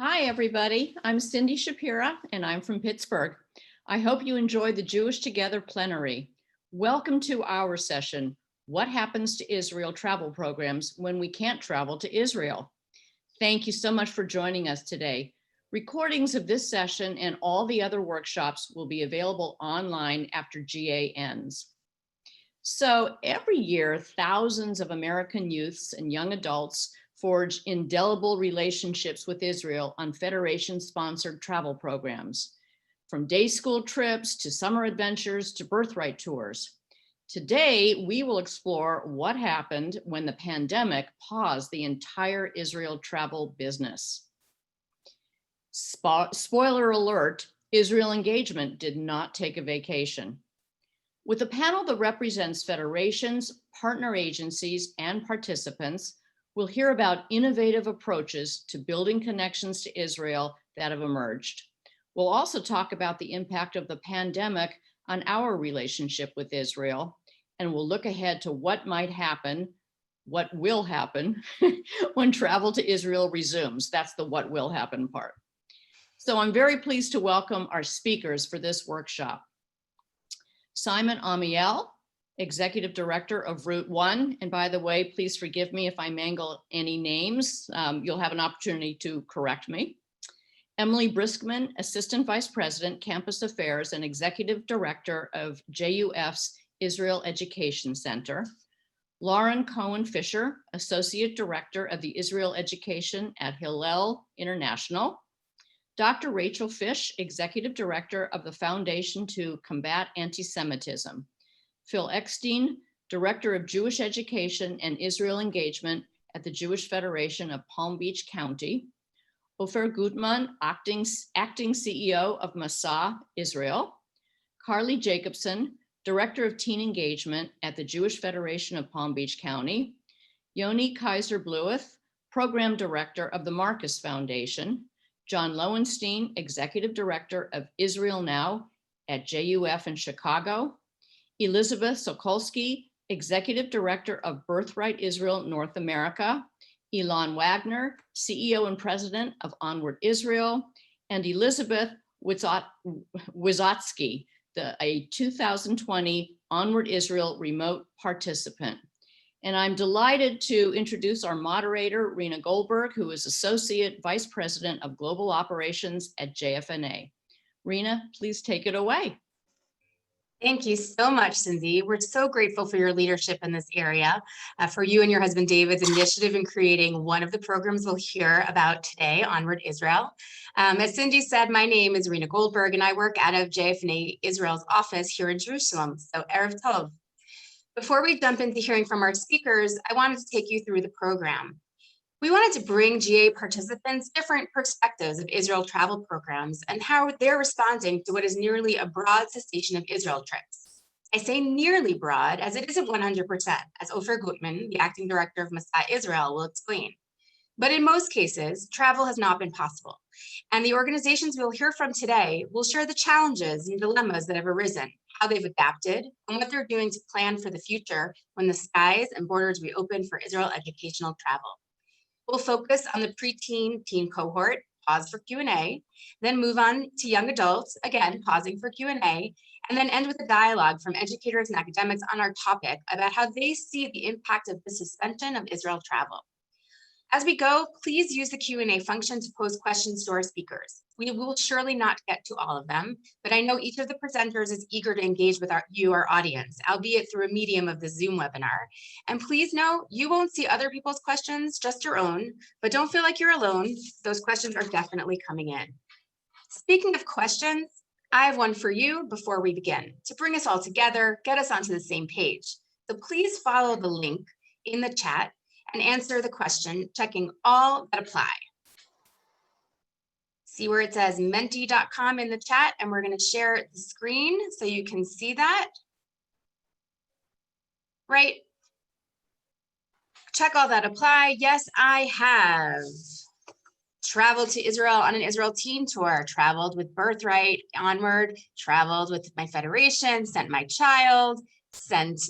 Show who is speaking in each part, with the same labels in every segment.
Speaker 1: Hi, everybody. I'm Cindy Shapira, and I'm from Pittsburgh. I hope you enjoyed the Jewish Together plenary. Welcome to our session, What Happens to Israel Travel Programs When We Can't Travel to Israel? Thank you so much for joining us today. Recordings of this session and all the other workshops will be available online after GA ends. So every year, thousands of American youths and young adults forge indelible relationships with Israel on Federation-sponsored travel programs, from day school trips to summer adventures to birthright tours. Today, we will explore what happened when the pandemic paused the entire Israel travel business. Spoiler alert, Israel Engagement did not take a vacation. With a panel that represents federations, partner agencies, and participants, we'll hear about innovative approaches to building connections to Israel that have emerged. We'll also talk about the impact of the pandemic on our relationship with Israel, and we'll look ahead to what might happen, what will happen when travel to Israel resumes. That's the what will happen part. So I'm very pleased to welcome our speakers for this workshop. Simon Amiel, Executive Director of Route 1. And by the way, please forgive me if I mangle any names. You'll have an opportunity to correct me. Emily Briskman, Assistant Vice President, Campus Affairs and Executive Director of JUF's Israel Education Center. Lauren Cohen-Fisher, Associate Director of the Israel Education at Hillel International. Dr. Rachel Fish, Executive Director of the Foundation to Combat Anti-Semitism. Phil Eckstein, Director of Jewish Education and Israel Engagement at the Jewish Federation of Palm Beach County. Ofer Gutman, acting CEO of Masa Israel. Carly Jacobson, Director of Teen Engagement at the Jewish Federation of Palm Beach County. Yoni Kaiser-Blueth, Program Director of the Marcus Foundation. John Lowenstein, Executive Director of Israel Now at JUF in Chicago. Elizabeth Sokolsky, Executive Director of Birthright Israel North America. Elon Wagner, CEO and President of Onward Israel. And Elizabeth Wisotzki, a 2020 Onward Israel remote participant. And I'm delighted to introduce our moderator, Rena Goldberg, who is Associate Vice President of Global Operations at JFNA. Rena, please take it away.
Speaker 2: Thank you so much, Cindy. We're so grateful for your leadership in this area, for you and your husband David's initiative in creating one of the programs we'll hear about today, Onward Israel. As Cindy said, my name is Rena Goldberg, and I work out of JFNA Israel's office here in Jerusalem. So Erev Tov. Before we jump into hearing from our speakers, I wanted to take you through the program. We wanted to bring GA participants different perspectives of Israel travel programs and how they're responding to what is nearly a broad cessation of Israel trips. I say nearly broad as it isn't 100%, as Ofer Gutman, the acting director of Masa Israel, will explain. But in most cases, travel has not been possible. And the organizations we'll hear from today will share the challenges and dilemmas that have arisen, how they've adapted, and what they're doing to plan for the future when the skies and borders reopen for Israel educational travel. We'll focus on the preteen teen cohort, pause for Q&A, then move on to young adults, again, pausing for Q&A, and then end with a dialogue from educators and academics on our topic about how they see the impact of the suspension of Israel travel. As we go, please use the Q&A function to pose questions to our speakers. We will surely not get to all of them, but I know each of the presenters is eager to engage with our audience, albeit through a medium of the Zoom webinar. And please know, you won't see other people's questions, just your own, but don't feel like you're alone. Those questions are definitely coming in. Speaking of questions, I have one for you before we begin, to bring us all together, get us onto the same page. So please follow the link in the chat and answer the question, checking all that apply. See where it says menti.com in the chat, and we're going to share the screen so you can see that. Right? Check all that apply. Yes, I have traveled to Israel on an Israel teen tour, traveled with Birthright, Onward, traveled with my federation, sent my child, sent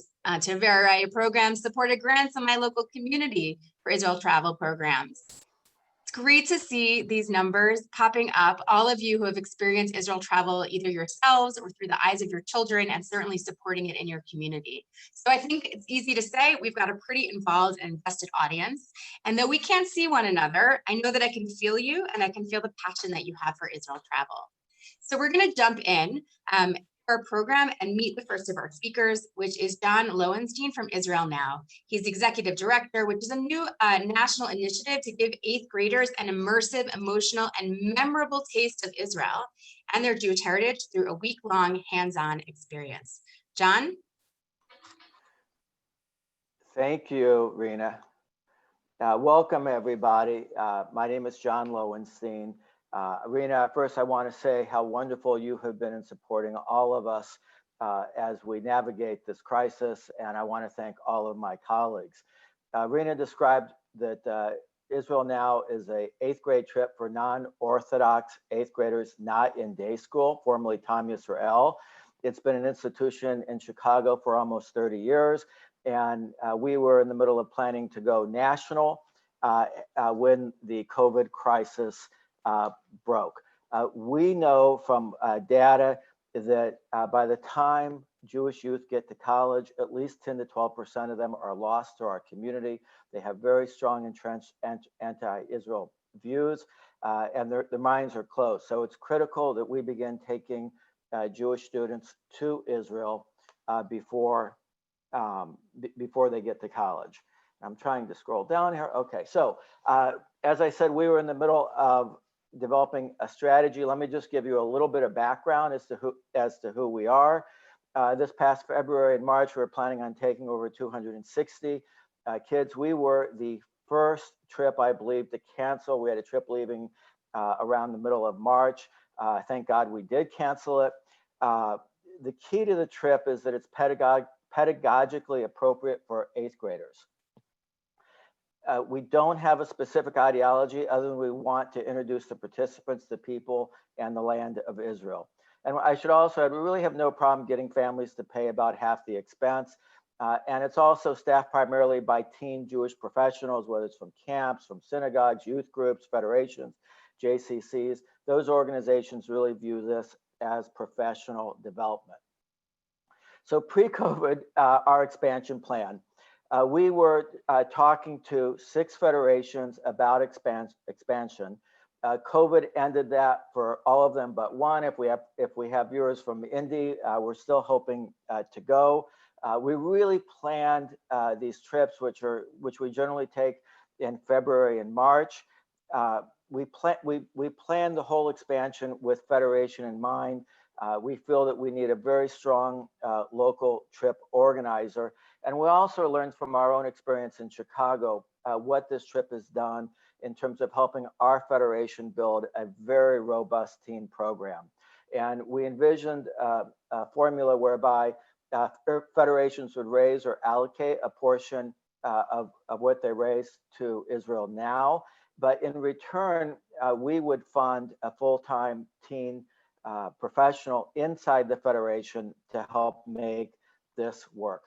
Speaker 2: to a variety of programs, supported grants in my local community for Israel travel programs. It's great to see these numbers popping up. All of you who have experienced Israel travel, either yourselves or through the eyes of your children, and certainly supporting it in your community. So I think it's easy to say we've got a pretty involved and invested audience. And though we can't see one another, I know that I can feel you and I can feel the passion that you have for Israel travel. So we're going to jump in our program and meet the first of our speakers, which is John Lowenstein from Israel Now. He's executive director, which is a new national initiative to give 8th graders an immersive, emotional, and memorable taste of Israel and their Jewish heritage through a week-long hands-on experience. John?
Speaker 3: Thank you, Rena. Welcome, everybody. My name is John Lowenstein. Rena, first I want to say how wonderful you have been in supporting all of us as we navigate this crisis, and I want to thank all of my colleagues. Rena described that Israel Now is a 8th grade trip for non-Orthodox 8th graders not in day school, formerly Tam Yisrael. It's been an institution in Chicago for almost 30 years, and we were in the middle of planning to go national when the COVID crisis broke. We know from data that by the time Jewish youth get to college, at least 10 to 12% of them are lost to our community. They have very strong entrenched anti-Israel views, and their minds are closed. So it's critical that we begin taking Jewish students to Israel before they get to college. I'm trying to scroll down here. Okay, so as I said, we were in the middle of developing a strategy. Let me just give you a little bit of background as to who we are. This past February and March, we were planning on taking over 260 kids. We were the first trip, I believe, to cancel. We had a trip leaving around the middle of March. Thank God we did cancel it. The key to the trip is that it's pedagogically appropriate for 8th graders. We don't have a specific ideology other than we want to introduce the participants, the people, and the land of Israel. And I should also add, we really have no problem getting families to pay about half the expense. And it's also staffed primarily by teen Jewish professionals, whether it's from camps, from synagogues, youth groups, federations, JCCs. Those organizations really view this as professional development. So pre-COVID, our expansion plan. We were talking to 6 federations about expansion. COVID ended that for all of them but one. If we have viewers from Indy, we're still hoping to go. We really planned these trips, which we generally take in February and March. We planned the whole expansion with federation in mind. We feel that we need a very strong local trip organizer. And we also learned from our own experience in Chicago what this trip has done in terms of helping our federation build a very robust teen program. And we envisioned a formula whereby federations would raise or allocate a portion of what they raise to Israel Now. But in return, we would fund a full-time teen professional inside the federation to help make this work.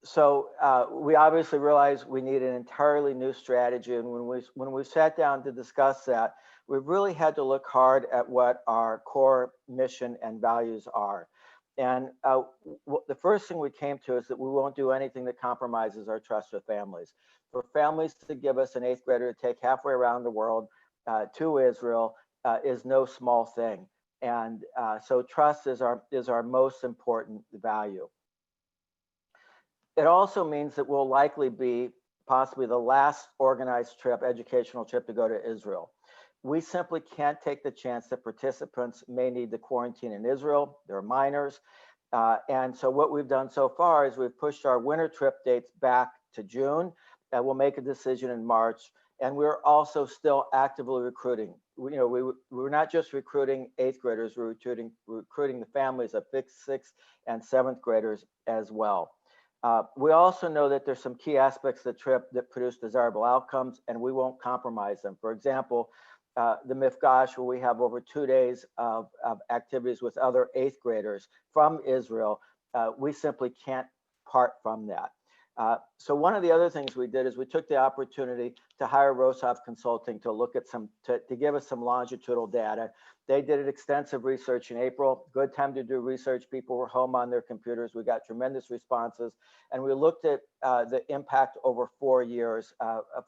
Speaker 3: So we obviously realized we need an entirely new strategy, and when we sat down to discuss that, we really had to look hard at what our core mission and values are. And the first thing we came to is that we won't do anything that compromises our trust with families. For families to give us an 8th grader to take halfway around the world to Israel is no small thing. And so trust is our most important value. It also means that we'll likely be possibly the last organized trip, educational trip, to go to Israel. We simply can't take the chance that participants may need to quarantine in Israel. They're minors. And so what we've done so far is we've pushed our winter trip dates back to June. We'll make a decision in March. And we're also still actively recruiting. We're not just recruiting 8th graders, we're recruiting the families of 5th, 6th, and 7th graders as well. We also know that there's some key aspects of the trip that produce desirable outcomes, and we won't compromise them. For example, the Mifgash, where we have over 2 days of activities with other 8th graders from Israel, we simply can't part from that. So one of the other things we did is we took the opportunity to hire Rosov Consulting to look at to give us some longitudinal data. They did extensive research in April. Good time to do research. People were home on their computers. We got tremendous responses. And we looked at the impact over 4 years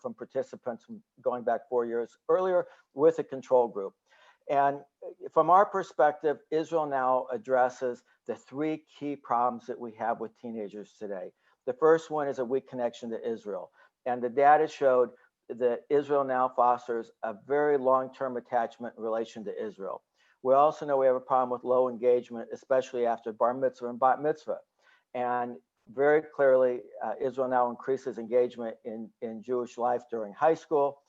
Speaker 3: from participants going back 4 years earlier with a control group. And from our perspective, Israel now addresses the 3 key problems that we have with teenagers today. The first one is a weak connection to Israel. And the data showed that Israel now fosters a very long-term attachment in relation to Israel. We also know we have a problem with low engagement, especially after bar mitzvah and bat mitzvah. And very clearly, Israel now increases engagement in Jewish life during high school.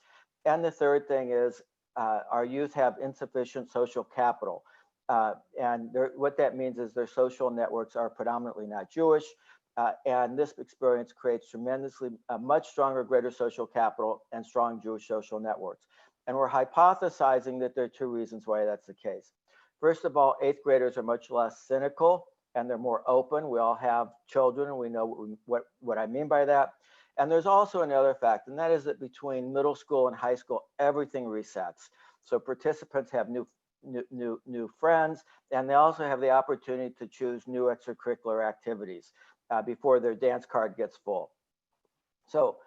Speaker 3: And the third thing is our youth have insufficient social capital. What that means is their social networks are predominantly not Jewish. And this experience creates tremendously much stronger, greater social capital and strong Jewish social networks. And we're hypothesizing that there are 2 reasons why that's the case. First of all, 8th graders are much less cynical and they're more open. We all have children and we know what I mean by that. And there's also another fact, and that is that between middle school and high school, everything resets. So participants have new friends, and they also have the opportunity to choose new extracurricular activities before their dance card gets full. So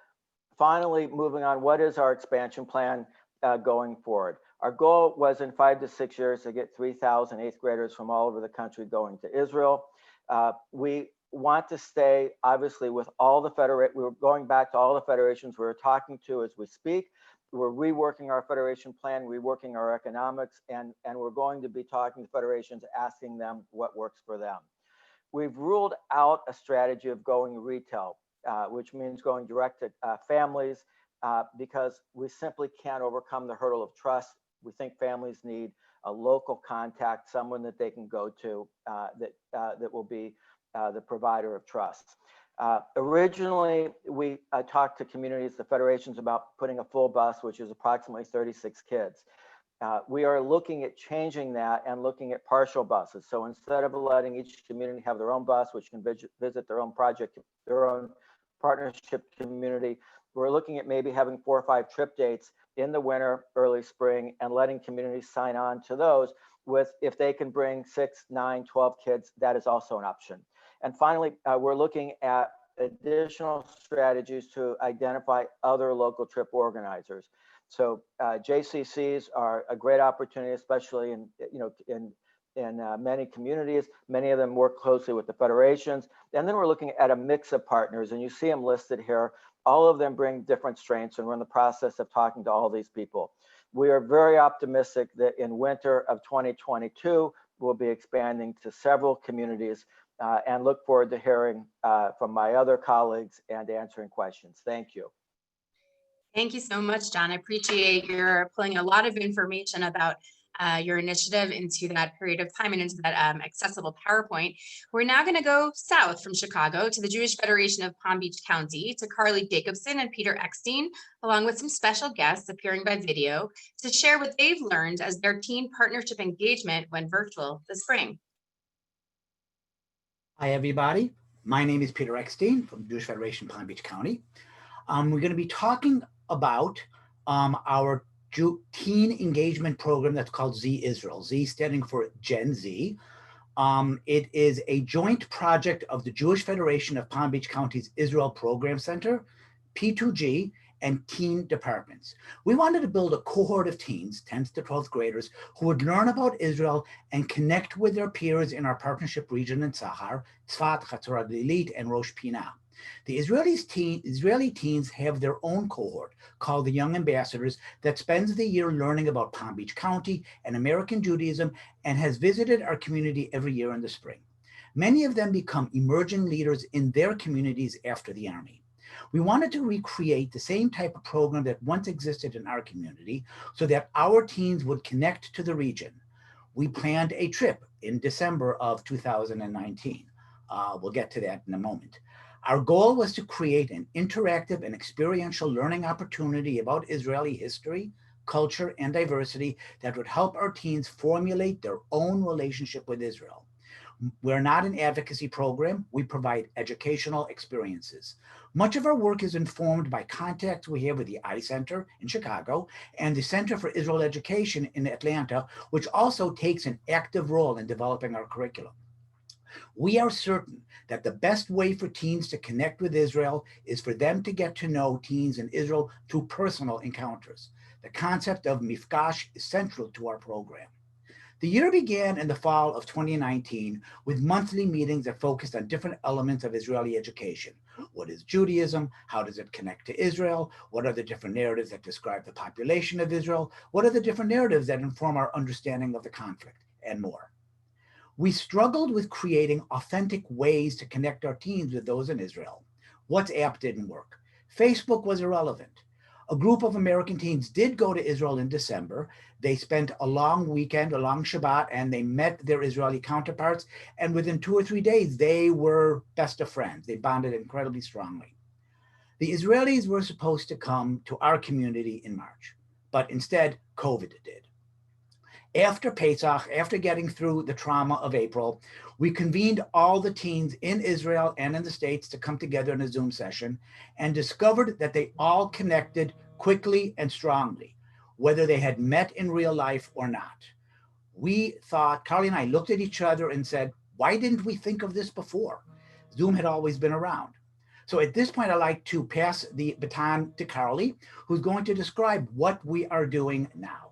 Speaker 3: finally, moving on, what is our expansion plan going forward? Our goal was in 5 to 6 years to get 3,000 8th graders from all over the country going to Israel. We want to stay, obviously, with all the we're going back to all the federations we're talking to as we speak. We're reworking our federation plan, reworking our economics, and we're going to be talking to federations, asking them what works for them. We've ruled out a strategy of going retail, which means going direct to families, because we simply can't overcome the hurdle of trust. We think families need a local contact, someone that they can go to that will be the provider of trust. Originally, we talked to communities, the federations, about putting a full bus, which is approximately 36 kids. We are looking at changing that and looking at partial buses. So instead of letting each community have their own bus, which can visit their own project, their own partnership community, we're looking at maybe having 4 or 5 trip dates in the winter, early spring, and letting communities sign on to those with, if they can bring 6, 9, 12 kids, that is also an option. And finally, we're looking at additional strategies to identify other local trip organizers. So JCCs are a great opportunity, especially in many communities. Many of them work closely with the federations. And then we're looking at a mix of partners, and you see them listed here. All of them bring different strengths, and we're in the process of talking to all these people. We are very optimistic that in winter of 2022, we'll be expanding to several communities, and look forward to hearing from my other colleagues and answering questions. Thank you.
Speaker 2: Thank you so much, John. I appreciate your pulling a lot of information about your initiative into that period of time and into that accessible PowerPoint. We're now going to go south from Chicago to the Jewish Federation of Palm Beach County, to Carly Jacobson and Peter Eckstein, along with some special guests appearing by video, to share what they've learned as their teen partnership engagement went virtual this spring.
Speaker 4: Hi, everybody. My name is Peter Eckstein from Jewish Federation Palm Beach County. We're going to be talking about our teen engagement program that's called Z Israel, Z standing for Gen Z. It is a joint project of the Jewish Federation of Palm Beach County's Israel Program Center, P2G, and teen departments. We wanted to build a cohort of teens, 10th to 12th graders, who would learn about Israel and connect with their peers in our partnership region in Sahar, Tzfat, Chatzor HaGlilית, and Rosh Pinah. The Israeli teens have their own cohort called the Young Ambassadors that spends the year learning about Palm Beach County and American Judaism and has visited our community every year in the spring. Many of them become emerging leaders in their communities after the Army. We wanted to recreate the same type of program that once existed in our community so that our teens would connect to the region. We planned a trip in December of 2019. We'll get to that in a moment. Our goal was to create an interactive and experiential learning opportunity about Israeli history, culture, and diversity that would help our teens formulate their own relationship with Israel. We're not an advocacy program. We provide educational experiences. Much of our work is informed by contacts we have with the I-Center in Chicago and the Center for Israel Education in Atlanta, which also takes an active role in developing our curriculum. We are certain that the best way for teens to connect with Israel is for them to get to know teens in Israel through personal encounters. The concept of mifgash is central to our program. The year began in the fall of 2019 with monthly meetings that focused on different elements of Israeli education. What is Judaism? How does it connect to Israel? What are the different narratives that describe the population of Israel? What are the different narratives that inform our understanding of the conflict? And more. We struggled with creating authentic ways to connect our teens with those in Israel. WhatsApp didn't work. Facebook was irrelevant. A group of American teens did go to Israel in December. They spent a long weekend, a long Shabbat, and they met their Israeli counterparts. And within 2 or 3 days, they were best of friends. They bonded incredibly strongly. The Israelis were supposed to come to our community in March, but instead, COVID did. After Pesach, after getting through the trauma of April, we convened all the teens in Israel and in the States to come together in a Zoom session and discovered that they all connected quickly and strongly, whether they had met in real life or not. We thought, Carly and I looked at each other and said, why didn't we think of this before? Zoom had always been around. So at this point, I'd like to pass the baton to Carly, who's going to describe what we are doing now.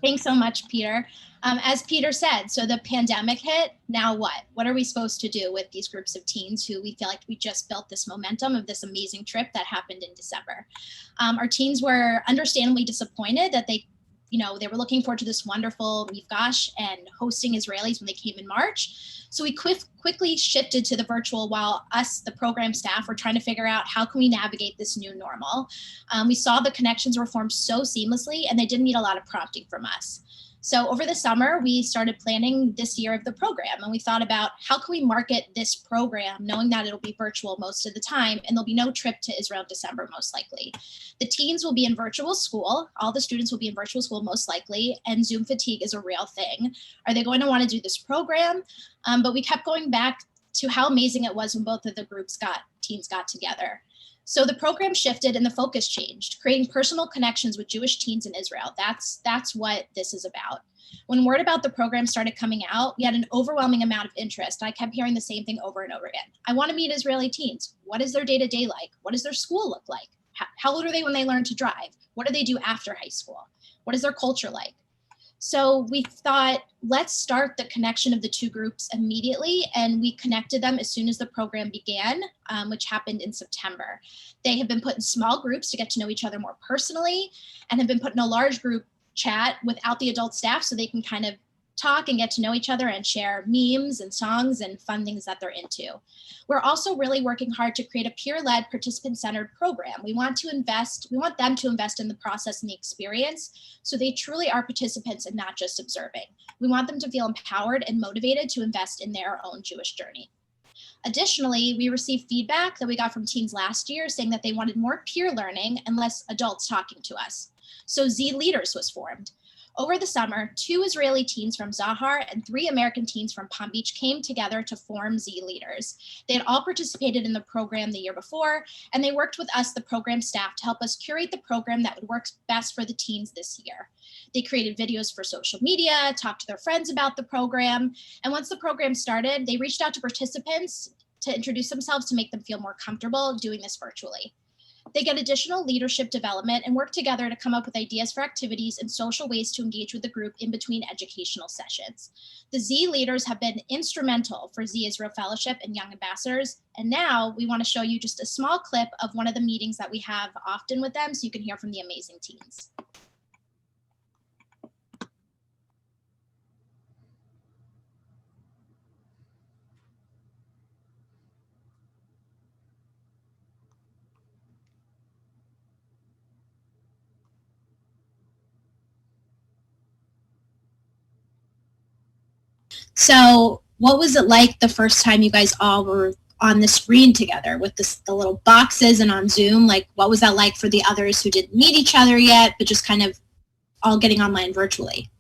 Speaker 5: Thanks so much, Peter. As Peter said, so the pandemic hit, now what? What are we supposed to do with these groups of teens who we feel like we just built this momentum of this amazing trip that happened in December? Our teens were understandably disappointed that they were looking forward to this wonderful mifgash and hosting Israelis when they came in March. So we quickly shifted to the virtual while us, the program staff, were trying to figure out how can we navigate this new normal. We saw the connections were formed so seamlessly and they didn't need a lot of prompting from us. So over the summer, we started planning this year of the program, and we thought about how can we market this program knowing that it'll be virtual most of the time and there'll be no trip to Israel in December most likely. The teens will be in virtual school. All the students will be in virtual school most likely, and Zoom fatigue is a real thing. Are they going to want to do this program? But we kept going back to how amazing it was when both of the teens got together. So the program shifted and the focus changed, creating personal connections with Jewish teens in Israel. That's what this is about. When word about the program started coming out, we had an overwhelming amount of interest. I kept hearing the same thing over and over again. I want to meet Israeli teens. What is their day-to-day like? What does their school look like? How old are they when they learn to drive? What do they do after high school? What is their culture like? So we thought, let's start the connection of the two groups immediately. And we connected them as soon as the program began, which happened in September. They have been put in small groups to get to know each other more personally and have been put in a large group chat without the adult staff so they can kind of talk and get to know each other and share memes and songs and fun things that they're into. We're also really working hard to create a peer-led, participant-centered program. We want them to invest in the process and the experience so they truly are participants and not just observing. We want them to feel empowered and motivated to invest in their own Jewish journey. Additionally, we received feedback that we got from teens last year saying that they wanted more peer learning and less adults talking to us. So Z Leaders was formed. Over the summer, 2 Israeli teens from Zahar and 3 American teens from Palm Beach came together to form Z Leaders. They had all participated in the program the year before, and they worked with us, the program staff, to help us curate the program that would work best for the teens this year. They created videos for social media, talked to their friends about the program, and once the program started, they reached out to participants to introduce themselves to make them feel more comfortable doing this virtually. They get additional leadership development and work together to come up with ideas for activities and social ways to engage with the group in between educational sessions. The Z Leaders have been instrumental for Z Israel Fellowship and Young Ambassadors. And now we want to show you just a small clip of one of the meetings that we have often with them so you can hear from the amazing teens. So what was it like the first time you guys all were on the screen together with the little boxes and on Zoom? Like, what was that like for the others who didn't meet each other yet, but just kind of all getting online virtually?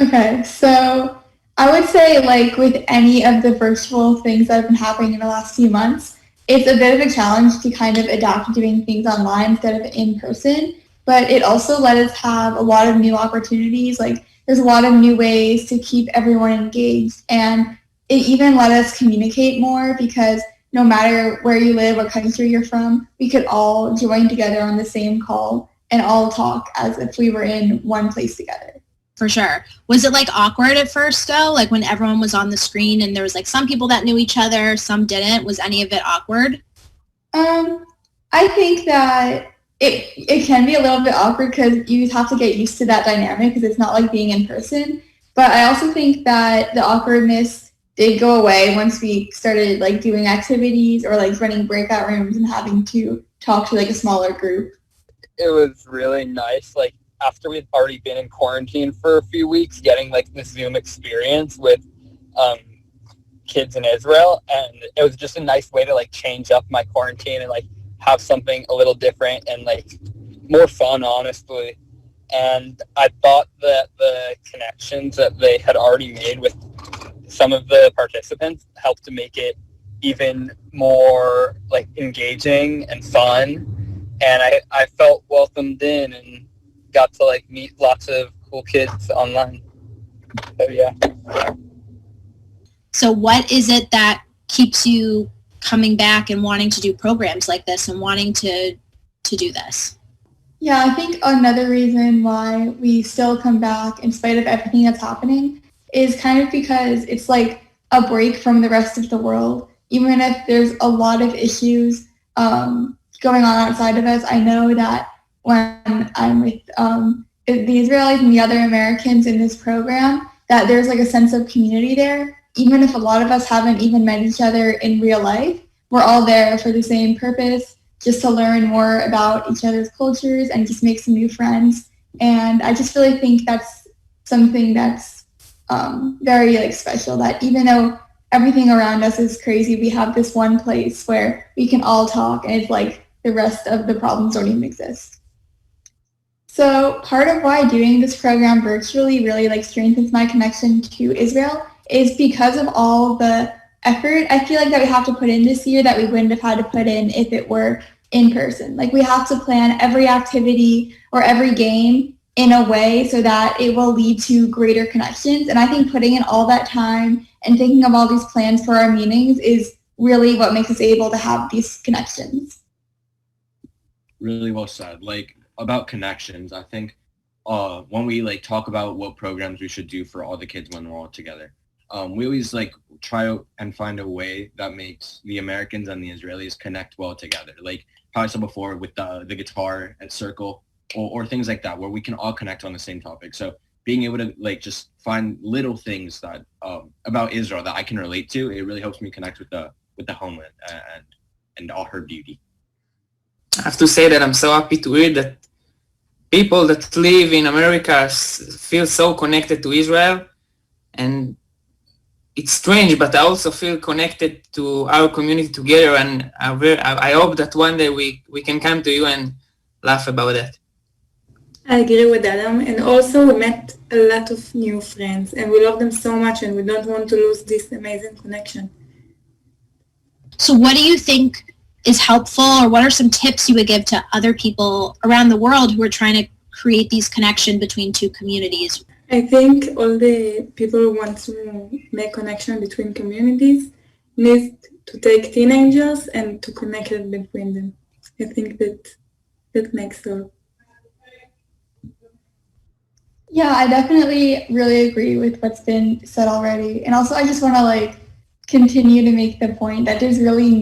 Speaker 6: Okay, so I would say like with any of the virtual things that have been happening in the last few months, it's a bit of a challenge to kind of adapt to doing things online instead of in person, but it also let us have a lot of new opportunities. Like there's a lot of new ways to keep everyone engaged, and it even let us communicate more because no matter where you live, what country you're from, we could all join together on the same call and all talk as if we were in one place together.
Speaker 5: For sure. Was it like awkward at first though? Like when everyone was on the screen and there was like some people that knew each other, some didn't. Was any of it awkward?
Speaker 6: I think that it can be a little bit awkward because you have to get used to that dynamic because it's not like being in person. But I also think that the awkwardness did go away once we started like doing activities or like running breakout rooms and having to talk to like a smaller group.
Speaker 7: It was really nice. Like after we'd already been in quarantine for a few weeks, getting like the Zoom experience with kids in Israel, and it was just a nice way to like change up my quarantine and like have something a little different and like more fun, honestly. And I thought that the connections that they had already made with some of the participants helped to make it even more like engaging and fun. And I felt welcomed in and got to like meet lots of cool kids online. So yeah.
Speaker 5: So what is it that keeps you coming back and wanting to do programs like this and wanting to do this?
Speaker 6: Yeah, I think another reason why we still come back in spite of everything that's happening is kind of because it's like a break from the rest of the world. Even if there's a lot of issues going on outside of us, I know that when I'm with the Israelis and the other Americans in this program, that there's like a sense of community there. Even if a lot of us haven't even met each other in real life, we're all there for the same purpose, just to learn more about each other's cultures and just make some new friends. And I just really think that's something that's very like special, that even though everything around us is crazy, we have this one place where we can all talk and it's like the rest of the problems don't even exist. So part of why doing this program virtually really like strengthens my connection to Israel is because of all the effort I feel like that we have to put in this year that we wouldn't have had to put in if it were in person. Like we have to plan every activity or every game in a way so that it will lead to greater connections. And I think putting in all that time and thinking of all these plans for our meetings is really what makes us able to have these connections.
Speaker 8: Really well said. Like about connections, I think when we like talk about what programs we should do for all the kids when we're all together, we always like try and find a way that makes the Americans and the Israelis connect well together. Like probably said before with the guitar and circle or things like that, where we can all connect on the same topic. So being able to like just find little things that about Israel that I can relate to, it really helps me connect with the homeland and all her beauty.
Speaker 9: I have to say that I'm so happy to hear that people that live in America feel so connected to Israel, and it's strange, but I also feel connected to our community together, and I hope that one day we can come to you and laugh about that.
Speaker 10: I agree with Adam, and also we met a lot of new friends, and we love them so much, and we don't want to lose this amazing connection.
Speaker 5: So what do you think is helpful, or what are some tips you would give to other people around the world who are trying to create these connections between two communities?
Speaker 10: I think all the people who want to make connection between communities need to take teenagers and to connect it between them. I think that makes sense.
Speaker 6: Yeah, I definitely really agree with what's been said already. And also I just want to like continue to make the point that it's really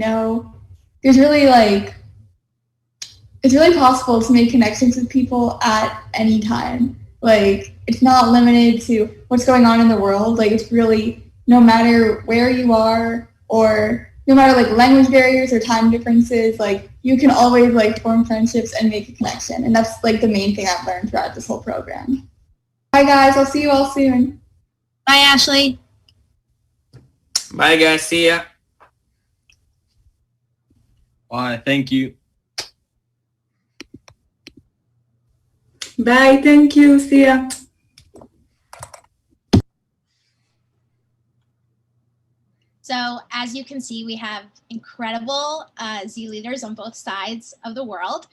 Speaker 6: possible to make connections with people at any time. Like it's not limited to what's going on in the world. Like it's really no matter where you are or no matter like language barriers or time differences, like you can always like form friendships and make a connection. And that's like the main thing I've learned throughout this whole program. Bye guys, I'll see you all soon.
Speaker 5: Bye, Ashley.
Speaker 9: Bye guys, see ya.
Speaker 8: Bye, thank you.
Speaker 10: Bye, thank you, see ya.
Speaker 5: So as you can see, we have incredible Z leaders on both sides of the world,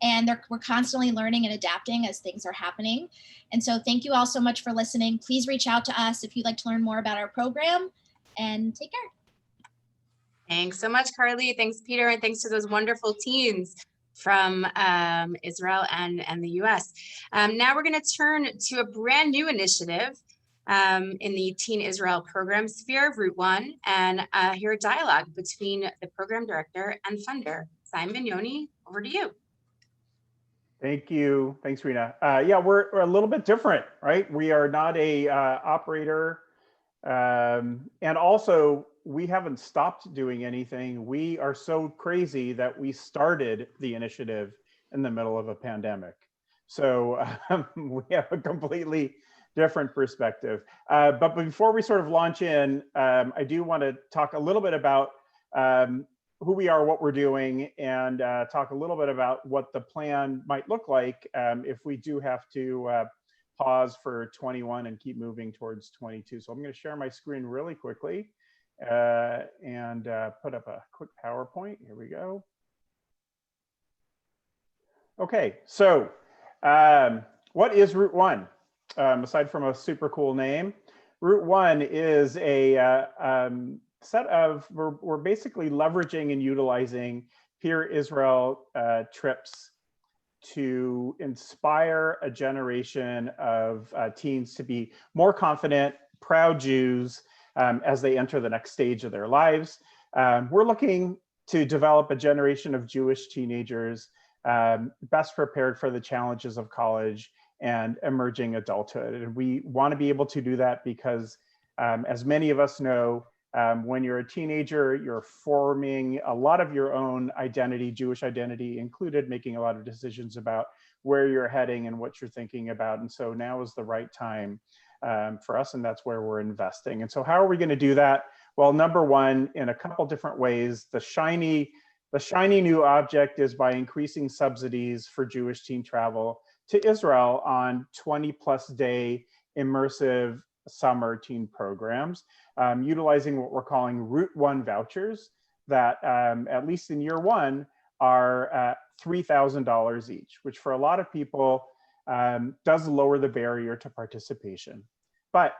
Speaker 5: and we're constantly learning and adapting as things are happening. And so thank you all so much for listening. Please reach out to us if you'd like to learn more about our program, and take care.
Speaker 2: Thanks so much, Carly. Thanks, Peter, and thanks to those wonderful teens from Israel and the US. Now we're going to turn to a brand new initiative in the Teen Israel program sphere of Route 1, and hear a dialogue between the program director and funder. Simon Yoni, over to you.
Speaker 11: Thank you. Thanks, Rena. Yeah, we're a little bit different, right? We are not a operator, and also we haven't stopped doing anything. We are so crazy that we started the initiative in the middle of a pandemic. So we have a completely different perspective. But before we sort of launch in, I do want to talk a little bit about who we are, what we're doing, and talk a little bit about what the plan might look like if we do have to pause for 21 and keep moving towards 22. So I'm going to share my screen really quickly and put up a quick PowerPoint. Here we go. Okay, so what is Route 1? Aside from a super cool name, Route 1 is a set of, we're basically leveraging and utilizing Peer Israel trips to inspire a generation of teens to be more confident, proud Jews as they enter the next stage of their lives. We're looking to develop a generation of Jewish teenagers best prepared for the challenges of college and emerging adulthood. And we want to be able to do that because, as many of us know, when you're a teenager, you're forming a lot of your own identity, Jewish identity included, making a lot of decisions about where you're heading and what you're thinking about. And so now is the right time for us, and that's where we're investing. And so how are we going to do that? Well, number one, in a couple different ways. The shiny new object is by increasing subsidies for Jewish teen travel to Israel on 20+ day immersive summer teen programs, utilizing what we're calling Route 1 vouchers that, at least in year one, are $3,000 each, which for a lot of people does lower the barrier to participation. But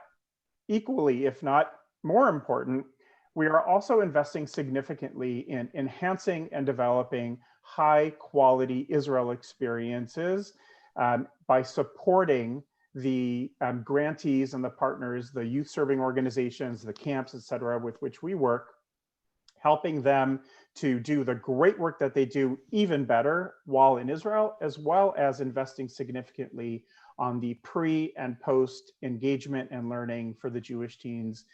Speaker 11: equally, if not more important, we are also investing significantly in enhancing and developing high quality Israel experiences by supporting the grantees and the partners, the youth serving organizations, the camps, et cetera, with which we work, helping them to do the great work that they do even better while in Israel, as well as investing significantly on the pre and post engagement and learning for the Jewish teens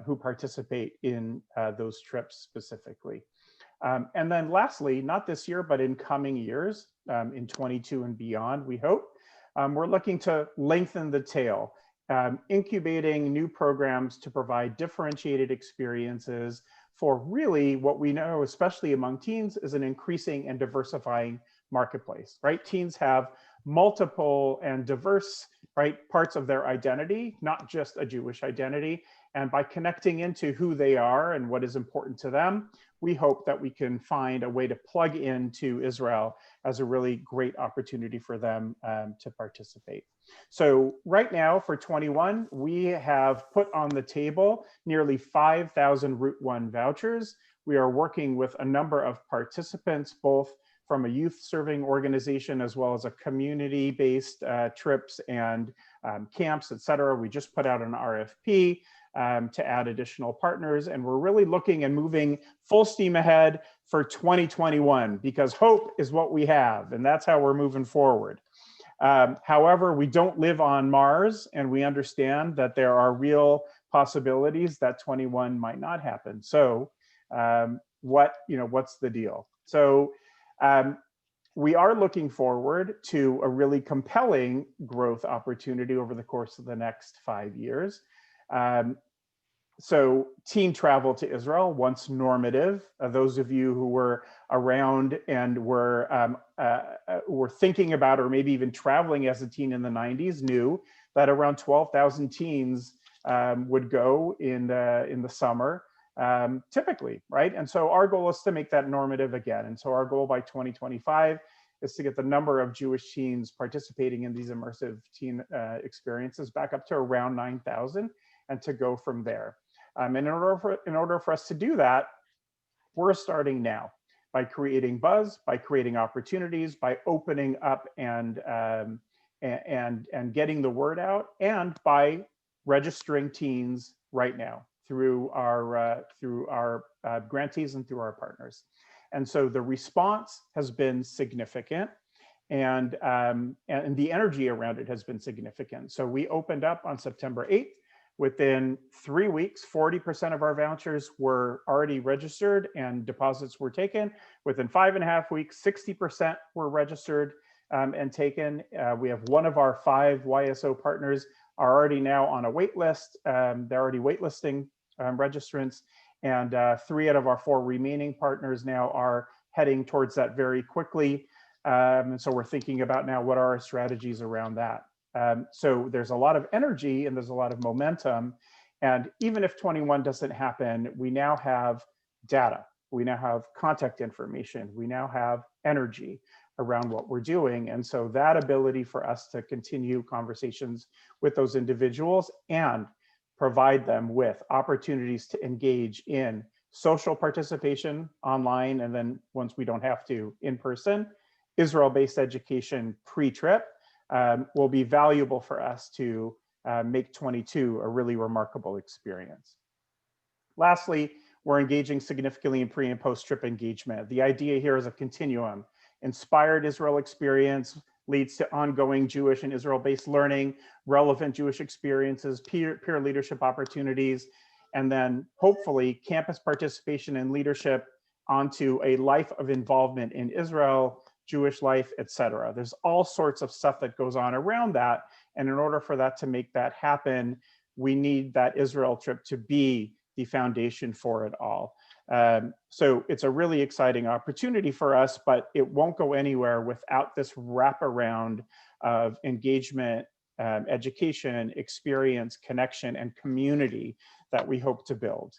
Speaker 11: who participate in those trips specifically. And then lastly, not this year, but in coming years, in 22 and beyond, we hope, we're looking to lengthen the tail, incubating new programs to provide differentiated experiences for really what we know, especially among teens, is an increasing and diversifying marketplace, right? Teens have multiple and diverse, right, parts of their identity, not just a Jewish identity. And by connecting into who they are and what is important to them, we hope that we can find a way to plug into Israel as a really great opportunity for them to participate. So right now for 21, we have put on the table nearly 5,000 Route 1 vouchers. We are working with a number of participants, both from a youth serving organization as well as a community-based trips and camps, et cetera. We just put out an RFP to add additional partners, and we're really looking and moving full steam ahead for 2021 because hope is what we have, and that's how we're moving forward. However, we don't live on Mars, and we understand that there are real possibilities that 21 might not happen. So what's the deal? So we are looking forward to a really compelling growth opportunity over the course of the next 5 years. So teen travel to Israel, once normative, those of you who were around and were thinking about or maybe even traveling as a teen in the 90s knew that around 12,000 teens would go in the summer typically, right? And so our goal is to make that normative again. And so our goal by 2025 is to get the number of Jewish teens participating in these immersive teen experiences back up to around 9,000 and to go from there. And in order for us to do that, we're starting now by creating buzz, by creating opportunities, by opening up and getting the word out, and by registering teens right now through our grantees and through our partners. And so the response has been significant, and the energy around it has been significant. So we opened up on September 8th. Within 3 weeks, 40% of our vouchers were already registered and deposits were taken. Within 5.5 weeks, 60% were registered and taken. We have one of our 5 YSO partners are already now on a wait list. They're already waitlisting registrants, and 3 out of our 4 remaining partners now are heading towards that very quickly. And so we're thinking about now what are our strategies around that. So there's a lot of energy and there's a lot of momentum. And even if 21 doesn't happen, we now have data. We now have contact information. We now have energy around what we're doing. And so that ability for us to continue conversations with those individuals and provide them with opportunities to engage in social participation online, and then once we don't have to, in person, Israel-based education pre-trip, will be valuable for us to make 22 a really remarkable experience. Lastly, we're engaging significantly in pre and post-trip engagement. The idea here is a continuum. Inspired Israel experience leads to ongoing Jewish and Israel-based learning, relevant Jewish experiences, peer leadership opportunities, and then hopefully campus participation and leadership onto a life of involvement in Israel, Jewish life, etc. There's all sorts of stuff that goes on around that. And in order for that to make that happen, we need that Israel trip to be the foundation for it all. So it's a really exciting opportunity for us, but it won't go anywhere without this wraparound of engagement, education, experience, connection, and community that we hope to build.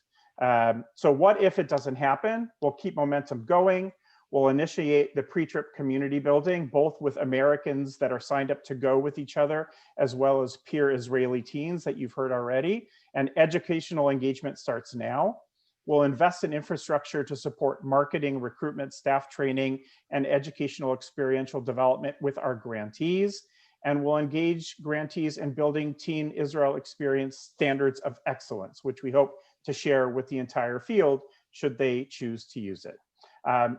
Speaker 11: So what if it doesn't happen? We'll keep momentum going. We'll initiate the pre-trip community building, both with Americans that are signed up to go with each other, as well as peer Israeli teens that you've heard already. And educational engagement starts now. We'll invest in infrastructure to support marketing, recruitment, staff training, and educational experiential development with our grantees. And we'll engage grantees in building Teen Israel experience standards of excellence, which we hope to share with the entire field should they choose to use it.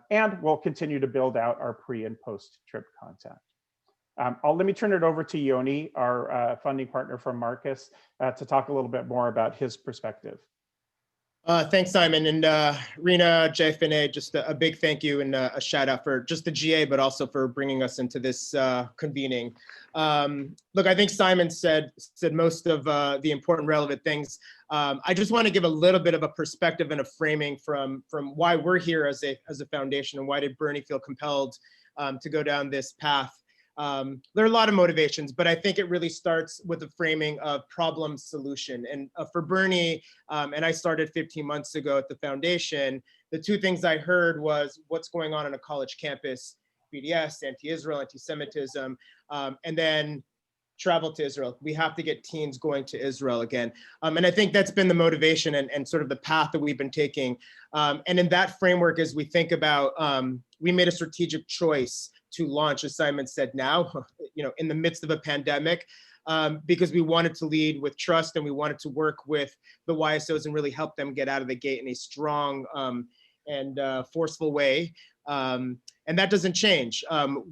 Speaker 11: And we'll continue to build out our pre and post trip content. Let me turn it over to Yoni, our funding partner from Marcus, to talk a little bit more about his perspective.
Speaker 12: Thanks, Simon. And Rena, Jeff, and just a big thank you and a shout out for just the GA, but also for bringing us into this convening. Look, I think Simon said most of the important relevant things. I just want to give a little bit of a perspective and a framing from why we're here as a foundation, and why did Bernie feel compelled to go down this path. There are a lot of motivations, but I think it really starts with the framing of problem solution. And for Bernie, and I started 15 months ago at the foundation, the 2 things I heard was what's going on a college campus, BDS, anti-Israel, anti-Semitism, and then travel to Israel. We have to get teens going to Israel again. And I think that's been the motivation and sort of the path that we've been taking. And in that framework, as we think about, we made a strategic choice to launch, as Simon said, now, in the midst of a pandemic, because we wanted to lead with trust, and we wanted to work with the YSOs and really help them get out of the gate in a strong and forceful way. And that doesn't change.